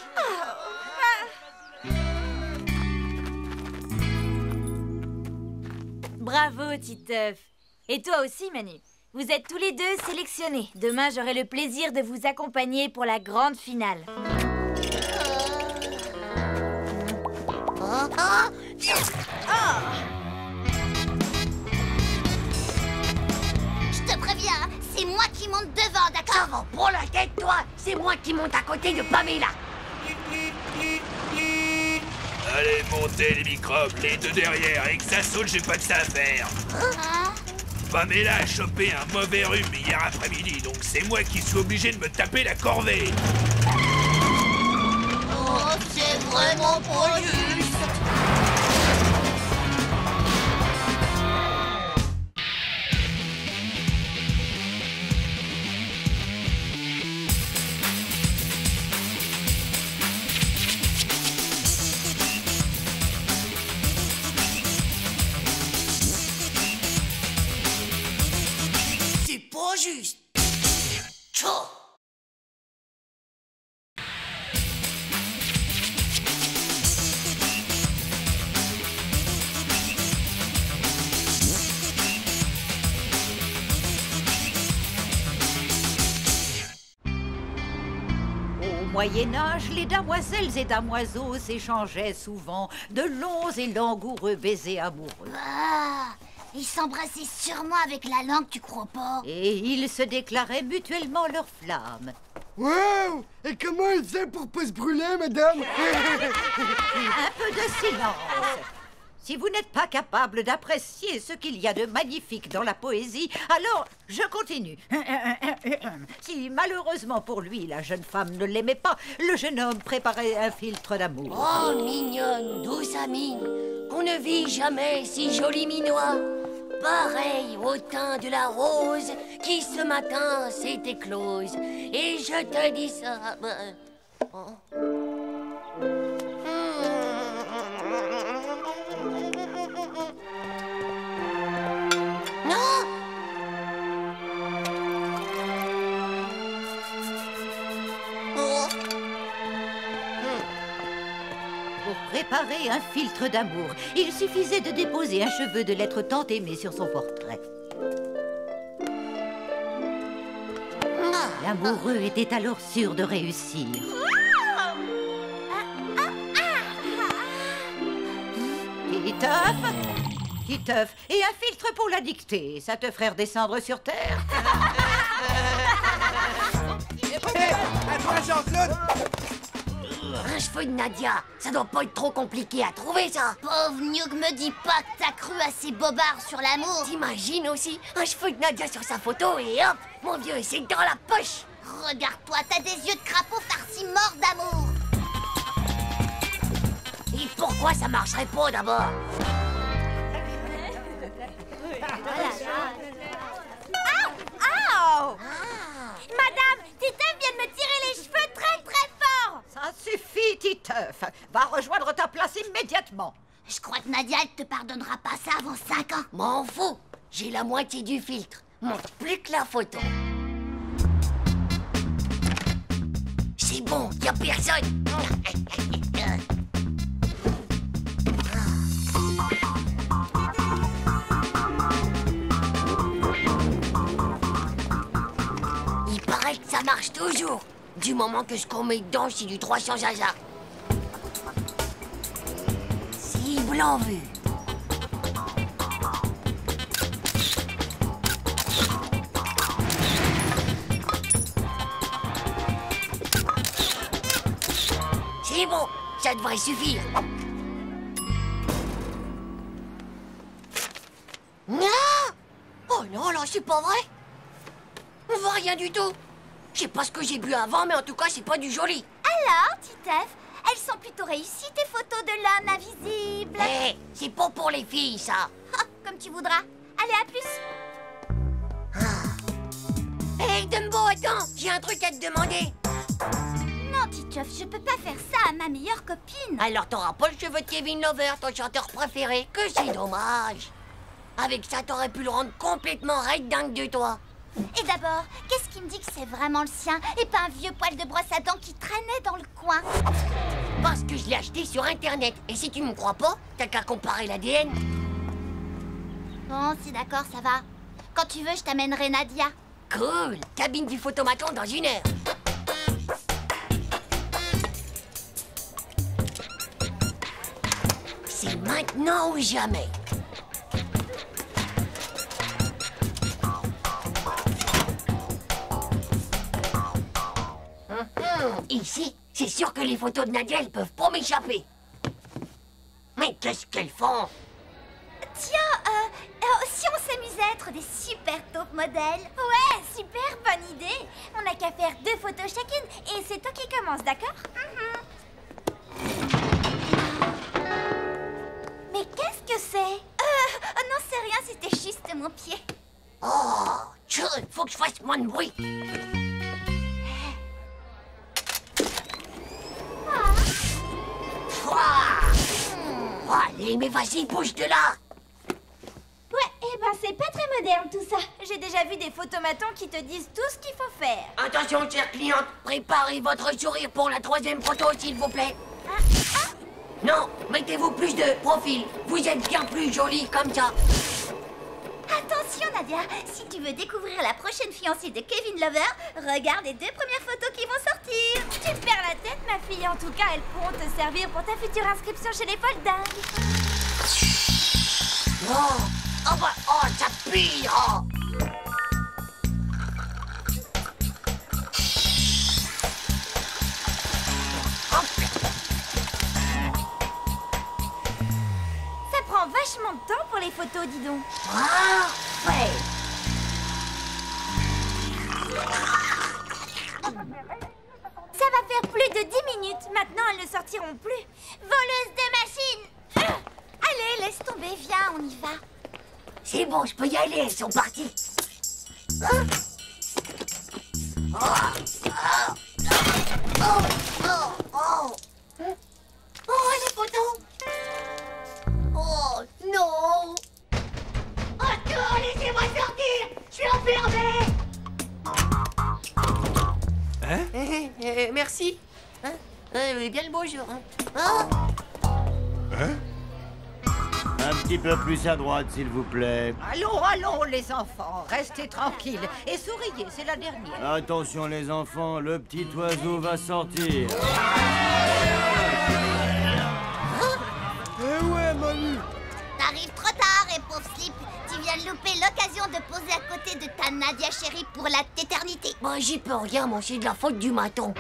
Bravo, Titeuf. Et toi aussi, Manu. Vous êtes tous les deux sélectionnés. Demain, j'aurai le plaisir de vous accompagner pour la grande finale. Je te préviens, c'est moi qui monte devant, d'accord? Ça va pour la tête, toi! C'est moi qui monte à côté de Pamela! Allez, montez les microbes, les deux derrière, et que ça saute, j'ai pas que ça à faire. Pamela a chopé un mauvais rhume hier après-midi, donc c'est moi qui suis obligé de me taper la corvée. Oh, c'est vraiment pas juste! Juste. Tchou. Au Moyen-Âge, les damoiselles et damoiseaux s'échangeaient souvent de longs et langoureux baisers amoureux. Ah, ils s'embrassaient sûrement avec la langue, tu crois pas? Et ils se déclaraient mutuellement leurs flammes. Wow! Et comment ils faisaient pour pas se brûler, madame? Un peu de silence. Si vous n'êtes pas capable d'apprécier ce qu'il y a de magnifique dans la poésie, alors je continue. Si malheureusement pour lui, la jeune femme ne l'aimait pas, le jeune homme préparait un filtre d'amour. Oh, mignonne, douce amie, qu'on ne vit jamais si joli minois. pareil au teint de la rose qui ce matin s'est éclose. Et je te dis ça... Non! Pour préparer un filtre d'amour, il suffisait de déposer un cheveu de l'être tant aimé sur son portrait. L'amoureux était alors sûr de réussir. Titeuf, et un filtre pour la dictée, ça te ferait redescendre sur Terre. À toi, Jean-Claude! Un cheveu de Nadia, ça doit pas être trop compliqué à trouver, ça. Pauvre Newg, me dis pas que t'as cru à ces bobards sur l'amour. T'imagines aussi un cheveu de Nadia sur sa photo et hop, mon vieux, c'est dans la poche. Regarde-toi, t'as des yeux de crapaud farcis morts d'amour. Et pourquoi ça marcherait pas d'abord? Oh! Madame, Titeuf vient de me tirer les cheveux très très fort. Ça suffit, Titeuf. Va rejoindre ta place immédiatement. Je crois que Nadia, elle te pardonnera pas ça avant 5 ans. M'en fous, j'ai la moitié du filtre. Montre plus que la photo. C'est bon, y a personne. Il paraît que ça marche toujours. Du moment que ce qu'on met dedans, c'est du 300 jaja. Cible en vue. C'est bon, ça devrait suffire. Non! Oh non, là, c'est pas vrai. On voit rien du tout. Je sais pas ce que j'ai bu avant, mais en tout cas, c'est pas du joli. Alors, Titeuf, elles sont plutôt réussies, tes photos de l'homme invisible. Hé, c'est pas pour les filles, ça. Oh, comme tu voudras. Allez, à plus. Hé, Dumbo, attends, j'ai un truc à te demander. Non, Titeuf, je peux pas faire ça à ma meilleure copine. Alors, t'auras pas le cheveu de Kevin Lover, ton chanteur préféré, que c'est dommage. Avec ça, t'aurais pu le rendre complètement raide dingue de toi. Et d'abord, qu'est-ce qui me dit que c'est vraiment le sien et pas un vieux poil de brosse à dents qui traînait dans le coin? Parce que je l'ai acheté sur Internet. Et si tu me crois pas, t'as qu'à comparer l'ADN. Bon, c'est d'accord, ça va. Quand tu veux, je t'amènerai Nadia. Cool, cabine du photomaton dans 1 heure. C'est maintenant ou jamais. Ici, c'est sûr que les photos de Nadia, elles peuvent pas m'échapper. Mais qu'est-ce qu'elles font? Tiens, si on s'amusait à être des super top modèles. Ouais, super bonne idée. On n'a qu'à faire 2 photos chacune et c'est toi qui commence, d'accord? Mais qu'est-ce que c'est? Non, c'est rien, c'était juste mon pied. Oh, chut, faut que je fasse moins de bruit. Allez, mais vas-y, bouge de là. Ouais, eh ben c'est pas très moderne tout ça. J'ai déjà vu des photomatons qui te disent tout ce qu'il faut faire. Attention, chère cliente, préparez votre sourire pour la 3e photo, s'il vous plaît. Non, mettez-vous plus de profil. Vous êtes bien plus jolie comme ça. Attention, Nadia, si tu veux découvrir la prochaine fiancée de Kevin Lover, regarde les 2 premières photos qui vont sortir. Tu perds la tête, ma fille. En tout cas, elles pourront te servir pour ta future inscription chez les Foldingues. Oh, ça pue. Oh. Ça prend vachement de temps pour les photos, dis donc. Parfait. Ça va faire plus de 10 minutes. Maintenant, elles ne sortiront plus. Voleuse de machines. Allez, laisse tomber, viens, on y va. C'est bon, je peux y aller, elles sont parties. Hein? Oh, les photos. Oh, non. Oh, non, laissez-moi sortir. Je suis enfermé. Hein? Merci. Hein? Bien le bonjour. Hein? Un petit peu plus à droite, s'il vous plaît. Allons, allons, les enfants, restez tranquilles et souriez, c'est la dernière. Attention, les enfants, le petit oiseau va sortir. Eh ouais, Manu. T'arrives trop tard, et pauvre Slip. Tu viens de louper l'occasion de poser à côté de ta Nadia chérie pour la téternité. Moi, j'y peux rien, moi, c'est de la faute du maton.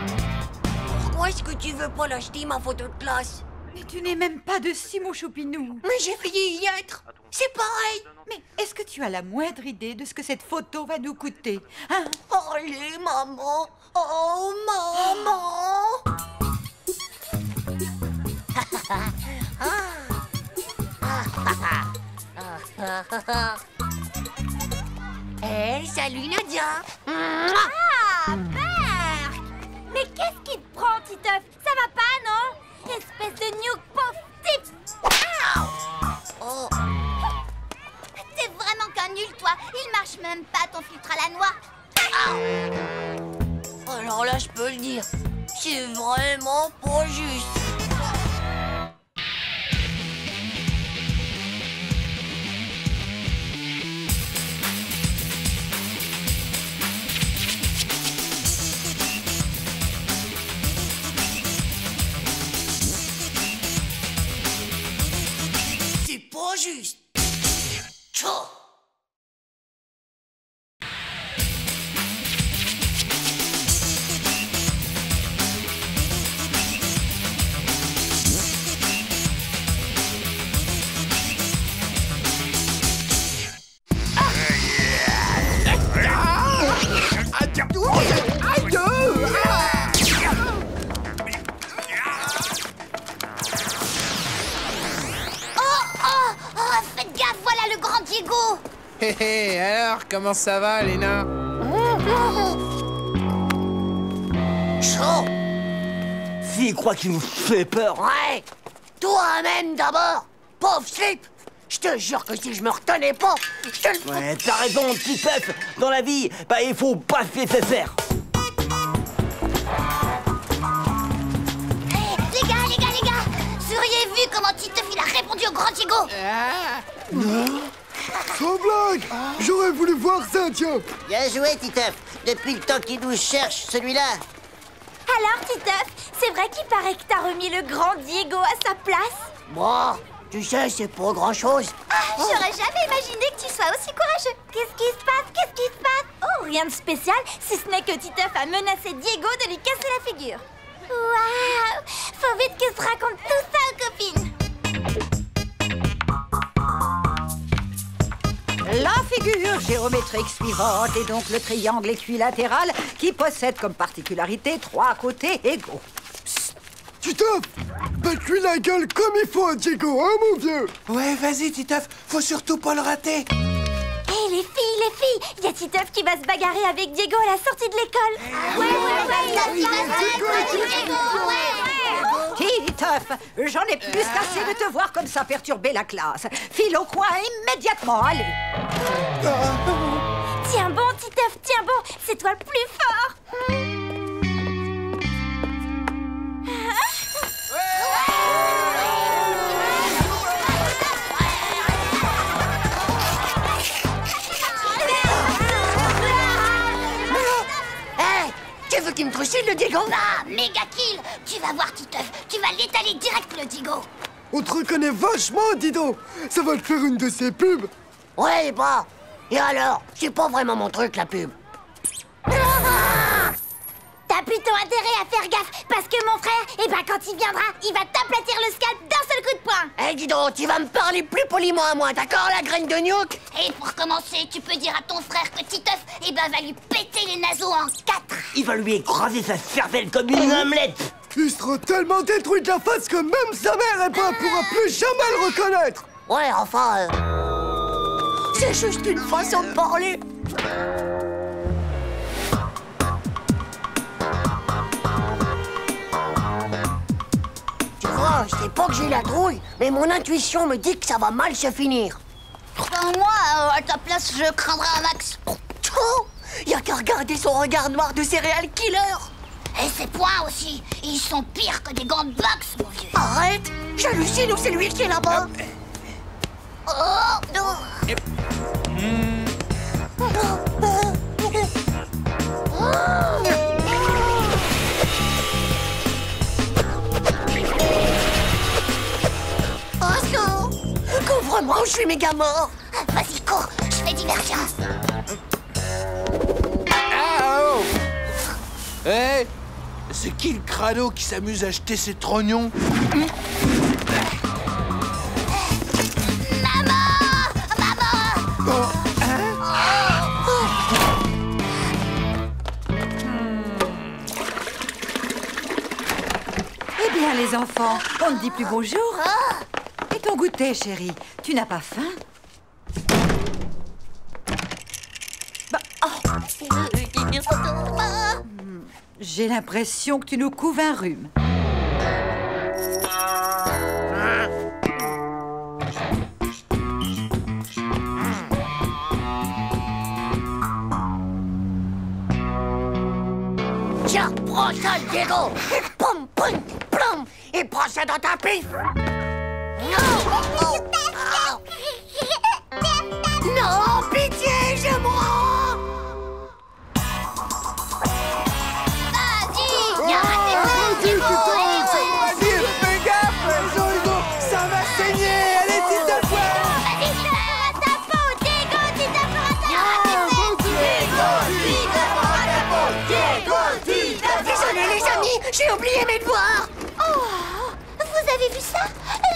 Pourquoi est-ce que tu veux pas l'acheter, ma photo de classe? Mais tu n'es même pas dessus, mon choupinou. Mais j'ai failli y être. C'est pareil. Mais est-ce que tu as la moindre idée de ce que cette photo va nous coûter, hein? Allez, maman. Oh, maman. Hey, salut Nadia. Ah, Berk! Mais qu'est-ce qui te prend, Titeuf? Ça va pas, non? Espèce de nuque pauvre type! Oh. T'es vraiment qu'un nul, toi. Il marche même pas, ton filtre à la noix. Alors là, je peux le dire. C'est vraiment pas juste. Pas juste. Tchou. Hé hé, alors, comment ça va, Léna? Chaud. S'il croit qu'il nous fait peur. Ouais. Toi-même d'abord. Pauvre Slip. Je te jure que si je me retenais pas, je te le... Ouais, t'as raison, petit peuple. Dans la vie, bah il faut pas se laisser faire. Hey, les gars, vous auriez vu comment Titeuf il a répondu au grand Diego? Sans blague. J'aurais voulu voir ça, tiens. Bien joué, Titeuf. Depuis le temps qu'il nous cherche, celui-là. Alors, Titeuf, c'est vrai qu'il paraît que t'as remis le grand Diego à sa place? Moi, tu sais, c'est pas grand-chose. J'aurais jamais imaginé que tu sois aussi courageux. Qu'est-ce qui se passe? Oh, rien de spécial, si ce n'est que Titeuf a menacé Diego de lui casser la figure. Waouh! Faut vite que je raconte tout ça aux copines. La figure géométrique suivante est donc le triangle équilatéral qui possède comme particularité 3 côtés égaux. Titeuf, bats-lui la gueule comme il faut à Diego, hein, mon vieux? Ouais, vas-y, Titeuf, faut surtout pas le rater. Hé, les filles, il y a Titeuf qui va se bagarrer avec Diego à la sortie de l'école. Titeuf, j'en ai plus qu'assez de te voir comme ça perturber la classe. File au coin immédiatement, allez. Tiens bon, Titeuf, tiens bon, c'est toi le plus fort. Tu veux qu'il me trucide le Diego? Ah, méga kill. Tu vas voir, Titeuf, tu vas l'étaler direct, le Diego. On te reconnaît vachement, dis donc. Ça va te faire une de ces pubs. Ouais, bah. Et alors? C'est pas vraiment mon truc, la pub. T'as plutôt intérêt à faire gaffe, parce que mon frère, quand il viendra, il va t'aplatir le scalp d'un seul coup de poing. Dis donc, tu vas me parler plus poliment à moi, d'accord, la graine de nuque? Et pour commencer, tu peux dire à ton frère que Titeuf, va lui péter les naseaux en 4. Il va lui écraser sa cervelle comme une omelette. Il sera tellement détruit de la face que même sa mère, pourra plus jamais le reconnaître. Ouais, enfin... C'est C'est juste une façon de parler. Tu vois, je sais pas que j'ai la trouille, mais mon intuition me dit que ça va mal se finir. Moi, à ta place, je craindrais un max. Oh, y a qu'à regarder son regard noir de serial killer. Et ses poings aussi, ils sont pires que des gants de boxe, mon vieux. Arrête, j'hallucine ou c'est lui qui est là-bas. Oh, non. Oh, couvre-moi ou je suis méga mort. Vas-y, cours, je fais diversion. Ah, oh. Hé, c'est qui le crado qui s'amuse à jeter ses trognons? Eh bien, les enfants, on ne dit plus bonjour. Et ton goûter, chérie, tu n'as pas faim? J'ai l'impression que tu nous couves un rhume. Tiens, prends ça, Diego. Et pom, pom, plom. Et prends ça dans ta pif. Non, pitié, je mens. Vas-y, fais gaffe, Jean-Hugo, ça va saigner. Allez, tire ta poire. Désolé, les amis, j'ai oublié mes devoirs. Oh, vous avez vu ça?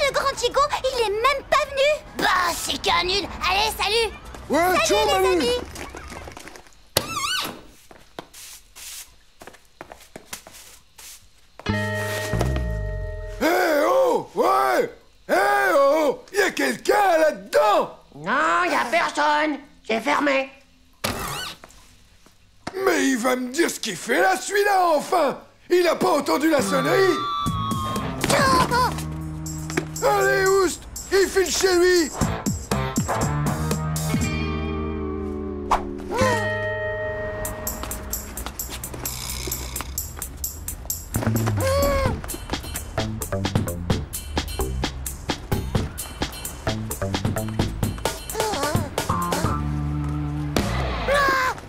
Le grand Diego, il est même pas venu. Bah, c'est qu'un nul. Allez, salut. Ouais, salut, ciao, les Manu. amis. Eh oh, ouais. Eh oh, y a quelqu'un là-dedans? Non, y a personne. C'est fermé. Mais il va me dire ce qu'il fait là, celui-là, enfin. Il a pas entendu la sonnerie. Allez, Oust, il file chez lui.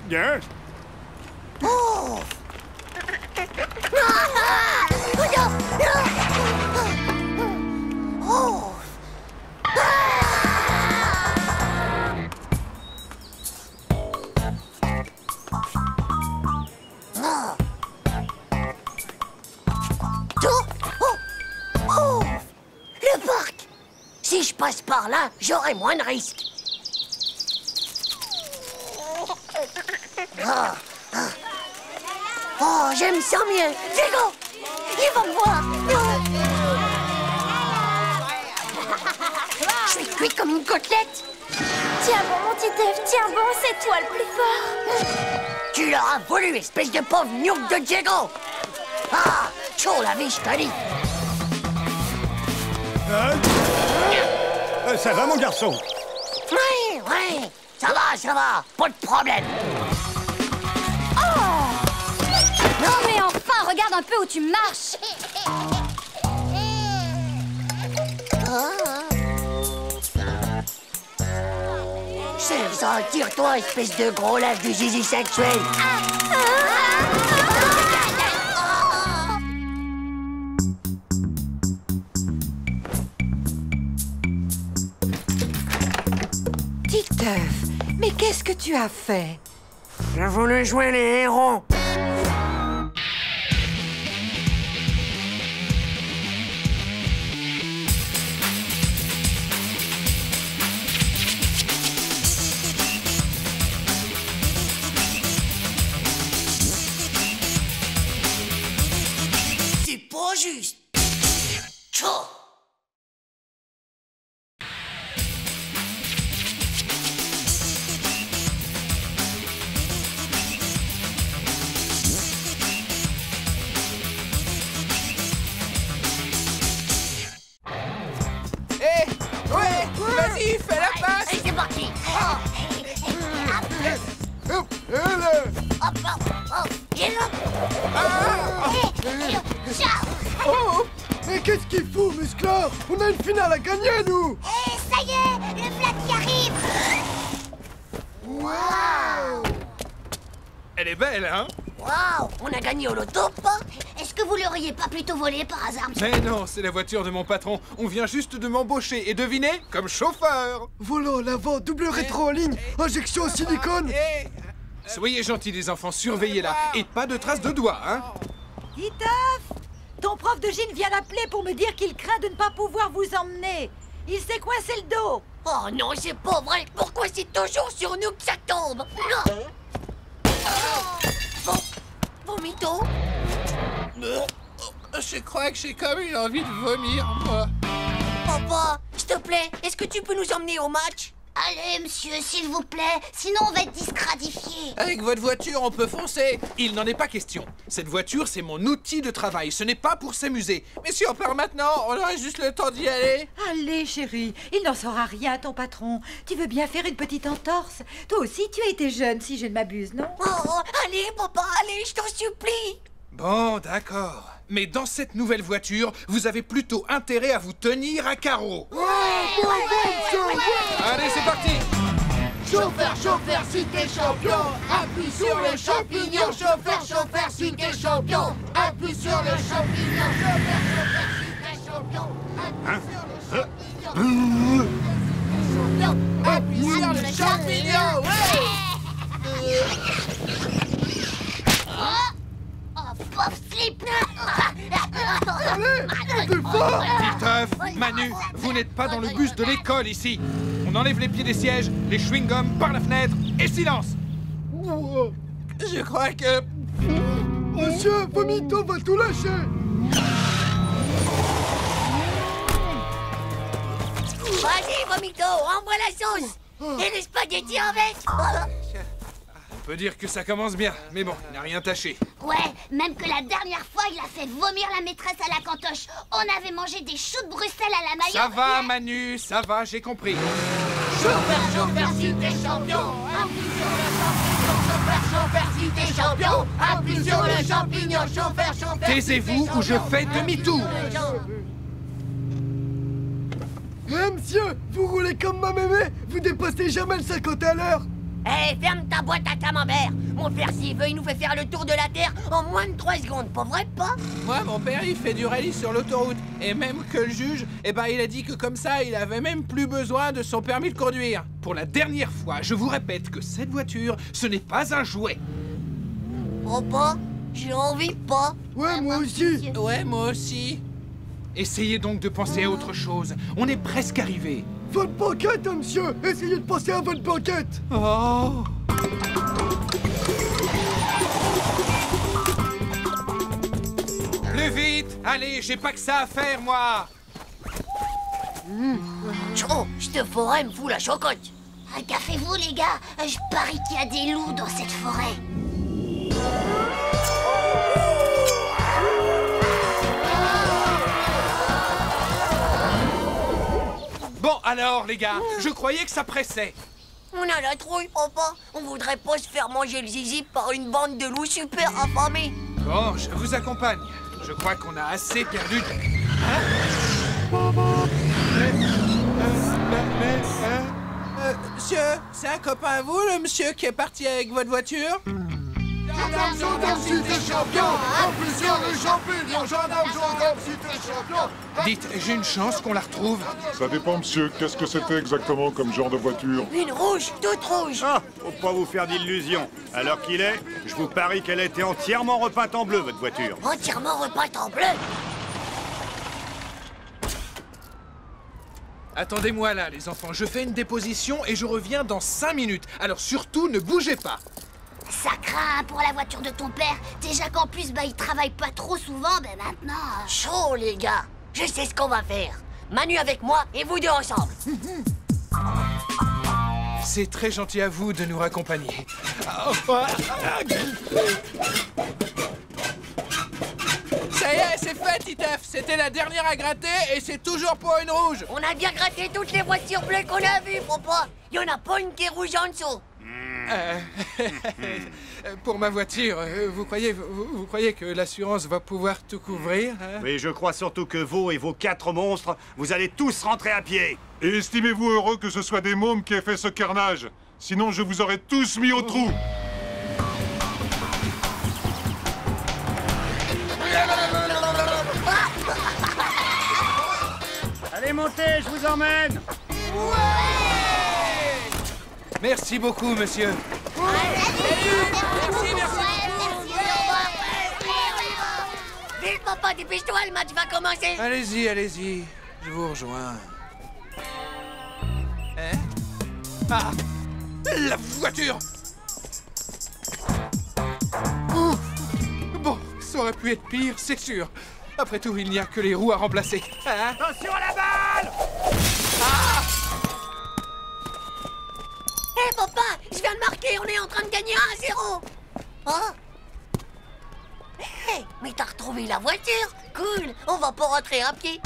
Bien. Oh. Oh. Oh. Le parc. Si je passe par là, j'aurai moins de risques. Oh, j'aime ça mieux. Diego, il va me voir. Je suis cuit comme une côtelette. Tiens bon, mon petit Dave, tiens bon, c'est toi le plus fort. Tu l'auras voulu, espèce de pauvre gnouk de Diego. Ah, chaud la vie, je te dis. Ça va, mon garçon? Oui, ça va, pas de problème. Non, mais enfin, regarde un peu où tu marches. C'est ça, tire-toi, espèce de gros lâche du zizi sexuel. Titeuf, mais qu'est-ce que tu as fait? J'ai voulu jouer les héros. C'est pas juste. Tchou. Vas-y, fais la passe. Allez, c'est parti. Hop, allez. Hop, hop, hop. Et là. Oh, mais qu'est-ce qu'il fout, Musclor? On a une finale à gagner, nous. Ça y est, le flat qui arrive. Waouh. Elle est belle, hein? Waouh, on a gagné au loto, pas? Est-ce que vous l'auriez pas plutôt volé par hasard, monsieur? Mais non, c'est la voiture de mon patron. On vient juste de m'embaucher et devinez, comme chauffeur. Volant à l'avant, double rétro en ligne, injection au silicone. Soyez gentils, les enfants, surveillez-la. Et pas de traces de doigts, hein? Titeuf, ton prof de gym vient d'appeler pour me dire qu'il craint de ne pas pouvoir vous emmener. Il s'est coincé le dos. Oh non, c'est pas vrai. Pourquoi c'est toujours sur nous que ça tombe? Vomito? Je crois que j'ai comme une envie de vomir, moi. Papa, s'il te plaît, est-ce que tu peux nous emmener au match? Allez, monsieur, s'il vous plaît, sinon on va être disqualifié. Avec votre voiture, on peut foncer. Il n'en est pas question. Cette voiture, c'est mon outil de travail. Ce n'est pas pour s'amuser. Mais si on part maintenant, on aurait juste le temps d'y aller. Allez, chérie, il n'en saura rien, ton patron. Tu veux bien faire une petite entorse? Toi aussi, tu as été jeune, si je ne m'abuse, non? Oh, allez, papa, allez, je t'en supplie. Bon, d'accord. Mais dans cette nouvelle voiture, vous avez plutôt intérêt à vous tenir à carreau. Allez, c'est parti. Chauffeur, chauffeur, si t'es champion, appuie sur le champignon. Chauffeur, chauffeur, si t'es champion, appuie sur le champignon. Chauffeur, chauffeur, si t'es champion, appuie sur le champignon. Appuie sur le champignon, Oh, pauvre slip. Titeuf, Manu, vous n'êtes pas dans le bus de l'école ici. On enlève les pieds des sièges, les chewing-gums par la fenêtre et silence. Je crois que... Monsieur, Vomito va tout lâcher. Vas-y, Vomito, envoie la sauce. Et les spaghettis avec. On peut dire que ça commence bien, mais bon, il n'a rien tâché. Ouais, même que la dernière fois, il a fait vomir la maîtresse à la cantoche. On avait mangé des choux de Bruxelles à la maillot. Ça va, Manu, ça va, j'ai compris. Chauffeur, chauffeur, si t'es champion, appuie sur le champignon. Chauffeur, chauffeur, si t'es champion, appuie sur le champignon. Chauffeur, chauffeur, taisez-vous ou je fais demi-tour. Monsieur, vous roulez comme ma mémé, vous dépassez jamais le 50 à l'heure. Hé, ferme ta boîte à camembert. Mon père, s'il veut, il nous fait faire le tour de la Terre en moins de 3 secondes, pas vrai, pas? Moi, mon père, il fait du rallye sur l'autoroute. Et même que le juge, il a dit que comme ça, il avait même plus besoin de son permis de conduire. Pour la dernière fois, je vous répète que cette voiture, ce n'est pas un jouet. Papa, j'ai envie pas. Ouais, moi aussi. Ouais, moi aussi. Essayez donc de penser à autre chose. On est presque arrivé. Votre banquette, monsieur. Essayez de penser à votre banquette. Oh. Plus vite. Allez, j'ai pas que ça à faire, moi. Tcho, cette forêt me fout la chocotte. Cafez-vous, les gars. Je parie qu'il y a des loups dans cette forêt. Bon, alors, les gars, je croyais que ça pressait. On a la trouille, papa. On voudrait pas se faire manger le zizi par une bande de loups super affamés. Bon, je vous accompagne. Je crois qu'on a assez perdu de... Monsieur, c'est un copain à vous, le monsieur qui est parti avec votre voiture? Gendarme, si t'es champion, appuie sur le champignon. Gendarme, si t'es champion. Dites, j'ai une chance qu'on la retrouve. Ça dépend, monsieur. Qu'est-ce que c'était exactement comme genre de voiture? Une rouge, toute rouge. Ah, faut pas vous faire d'illusions. À l'heure qu'il est, je vous parie qu'elle a été entièrement repeinte en bleu, votre voiture. Entièrement repeinte en bleu? Attendez-moi là, les enfants. Je fais une déposition et je reviens dans 5 minutes. Alors surtout, ne bougez pas. Ça craint pour la voiture de ton père. Déjà qu'en plus, il travaille pas trop souvent, maintenant... Chaud, les gars. Je sais ce qu'on va faire. Manu avec moi et vous deux ensemble. C'est très gentil à vous de nous Ça y est, c'est fait, Titeuf. C'était la dernière à gratter et c'est toujours pour une rouge. On a bien gratté toutes les voitures bleues qu'on a vues, papa. Il y en a pas une qui est rouge en dessous. Pour ma voiture, vous croyez que l'assurance va pouvoir tout couvrir, hein? Oui, je crois surtout que vous et vos 4 monstres, vous allez tous rentrer à pied. Et estimez-vous heureux que ce soit des mômes qui aient fait ce carnage. Sinon, je vous aurais tous mis au trou. Allez, montez, je vous emmène. Merci beaucoup, monsieur. Vite, papa, dépêche-toi, le match va commencer. Allez-y, allez-y. Je vous rejoins. Hein? Ah! La voiture! Oh. Bon, ça aurait pu être pire, c'est sûr. Après tout, il n'y a que les roues à remplacer. Hein? Attention à la balle! Ah! Hé, papa, je viens de marquer, on est en train de gagner 1-0. Oh? Hé, mais t'as retrouvé la voiture? Cool, on va pas rentrer à pied.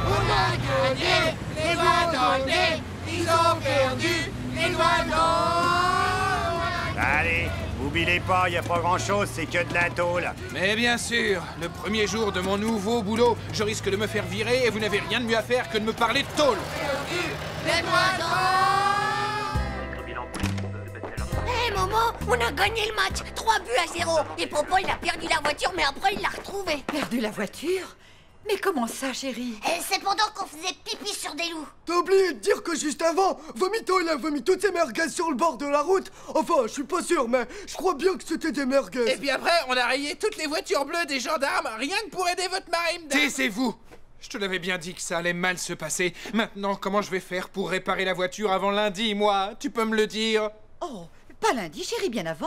On a gagné, les doigts dans le nez, ils ont perdu, les doigts dans... Allez, oubliez pas, il n'y a pas grand-chose, c'est que de la tôle. Mais bien sûr, le premier jour de mon nouveau boulot, je risque de me faire virer et vous n'avez rien de mieux à faire que de me parler de tôle. Les doigts dans... Hé, maman, on a gagné le match, 3-0. Et papa, il a perdu la voiture, mais après, il l'a retrouvée. Perdu la voiture? Mais comment ça, chérie? C'est pendant qu'on faisait pipi sur des loups. T'as oublié de dire que juste avant, Vomito, il a vomi toutes ses merguez sur le bord de la route. Enfin, je suis pas sûr, mais je crois bien que c'était des merguez. Et puis après, on a rayé toutes les voitures bleues des gendarmes, rien que pour aider votre marine. Taisez-vous! Je te l'avais bien dit que ça allait mal se passer. Maintenant, comment je vais faire pour réparer la voiture avant lundi, moi? Tu peux me le dire? Oh, pas lundi, chérie, bien avant.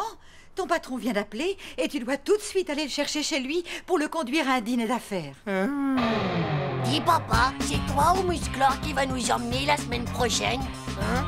Ton patron vient d'appeler et tu dois tout de suite aller le chercher chez lui pour le conduire à un dîner d'affaires. Dis, papa, c'est toi ou Musclor qui va nous emmener la semaine prochaine? Hein?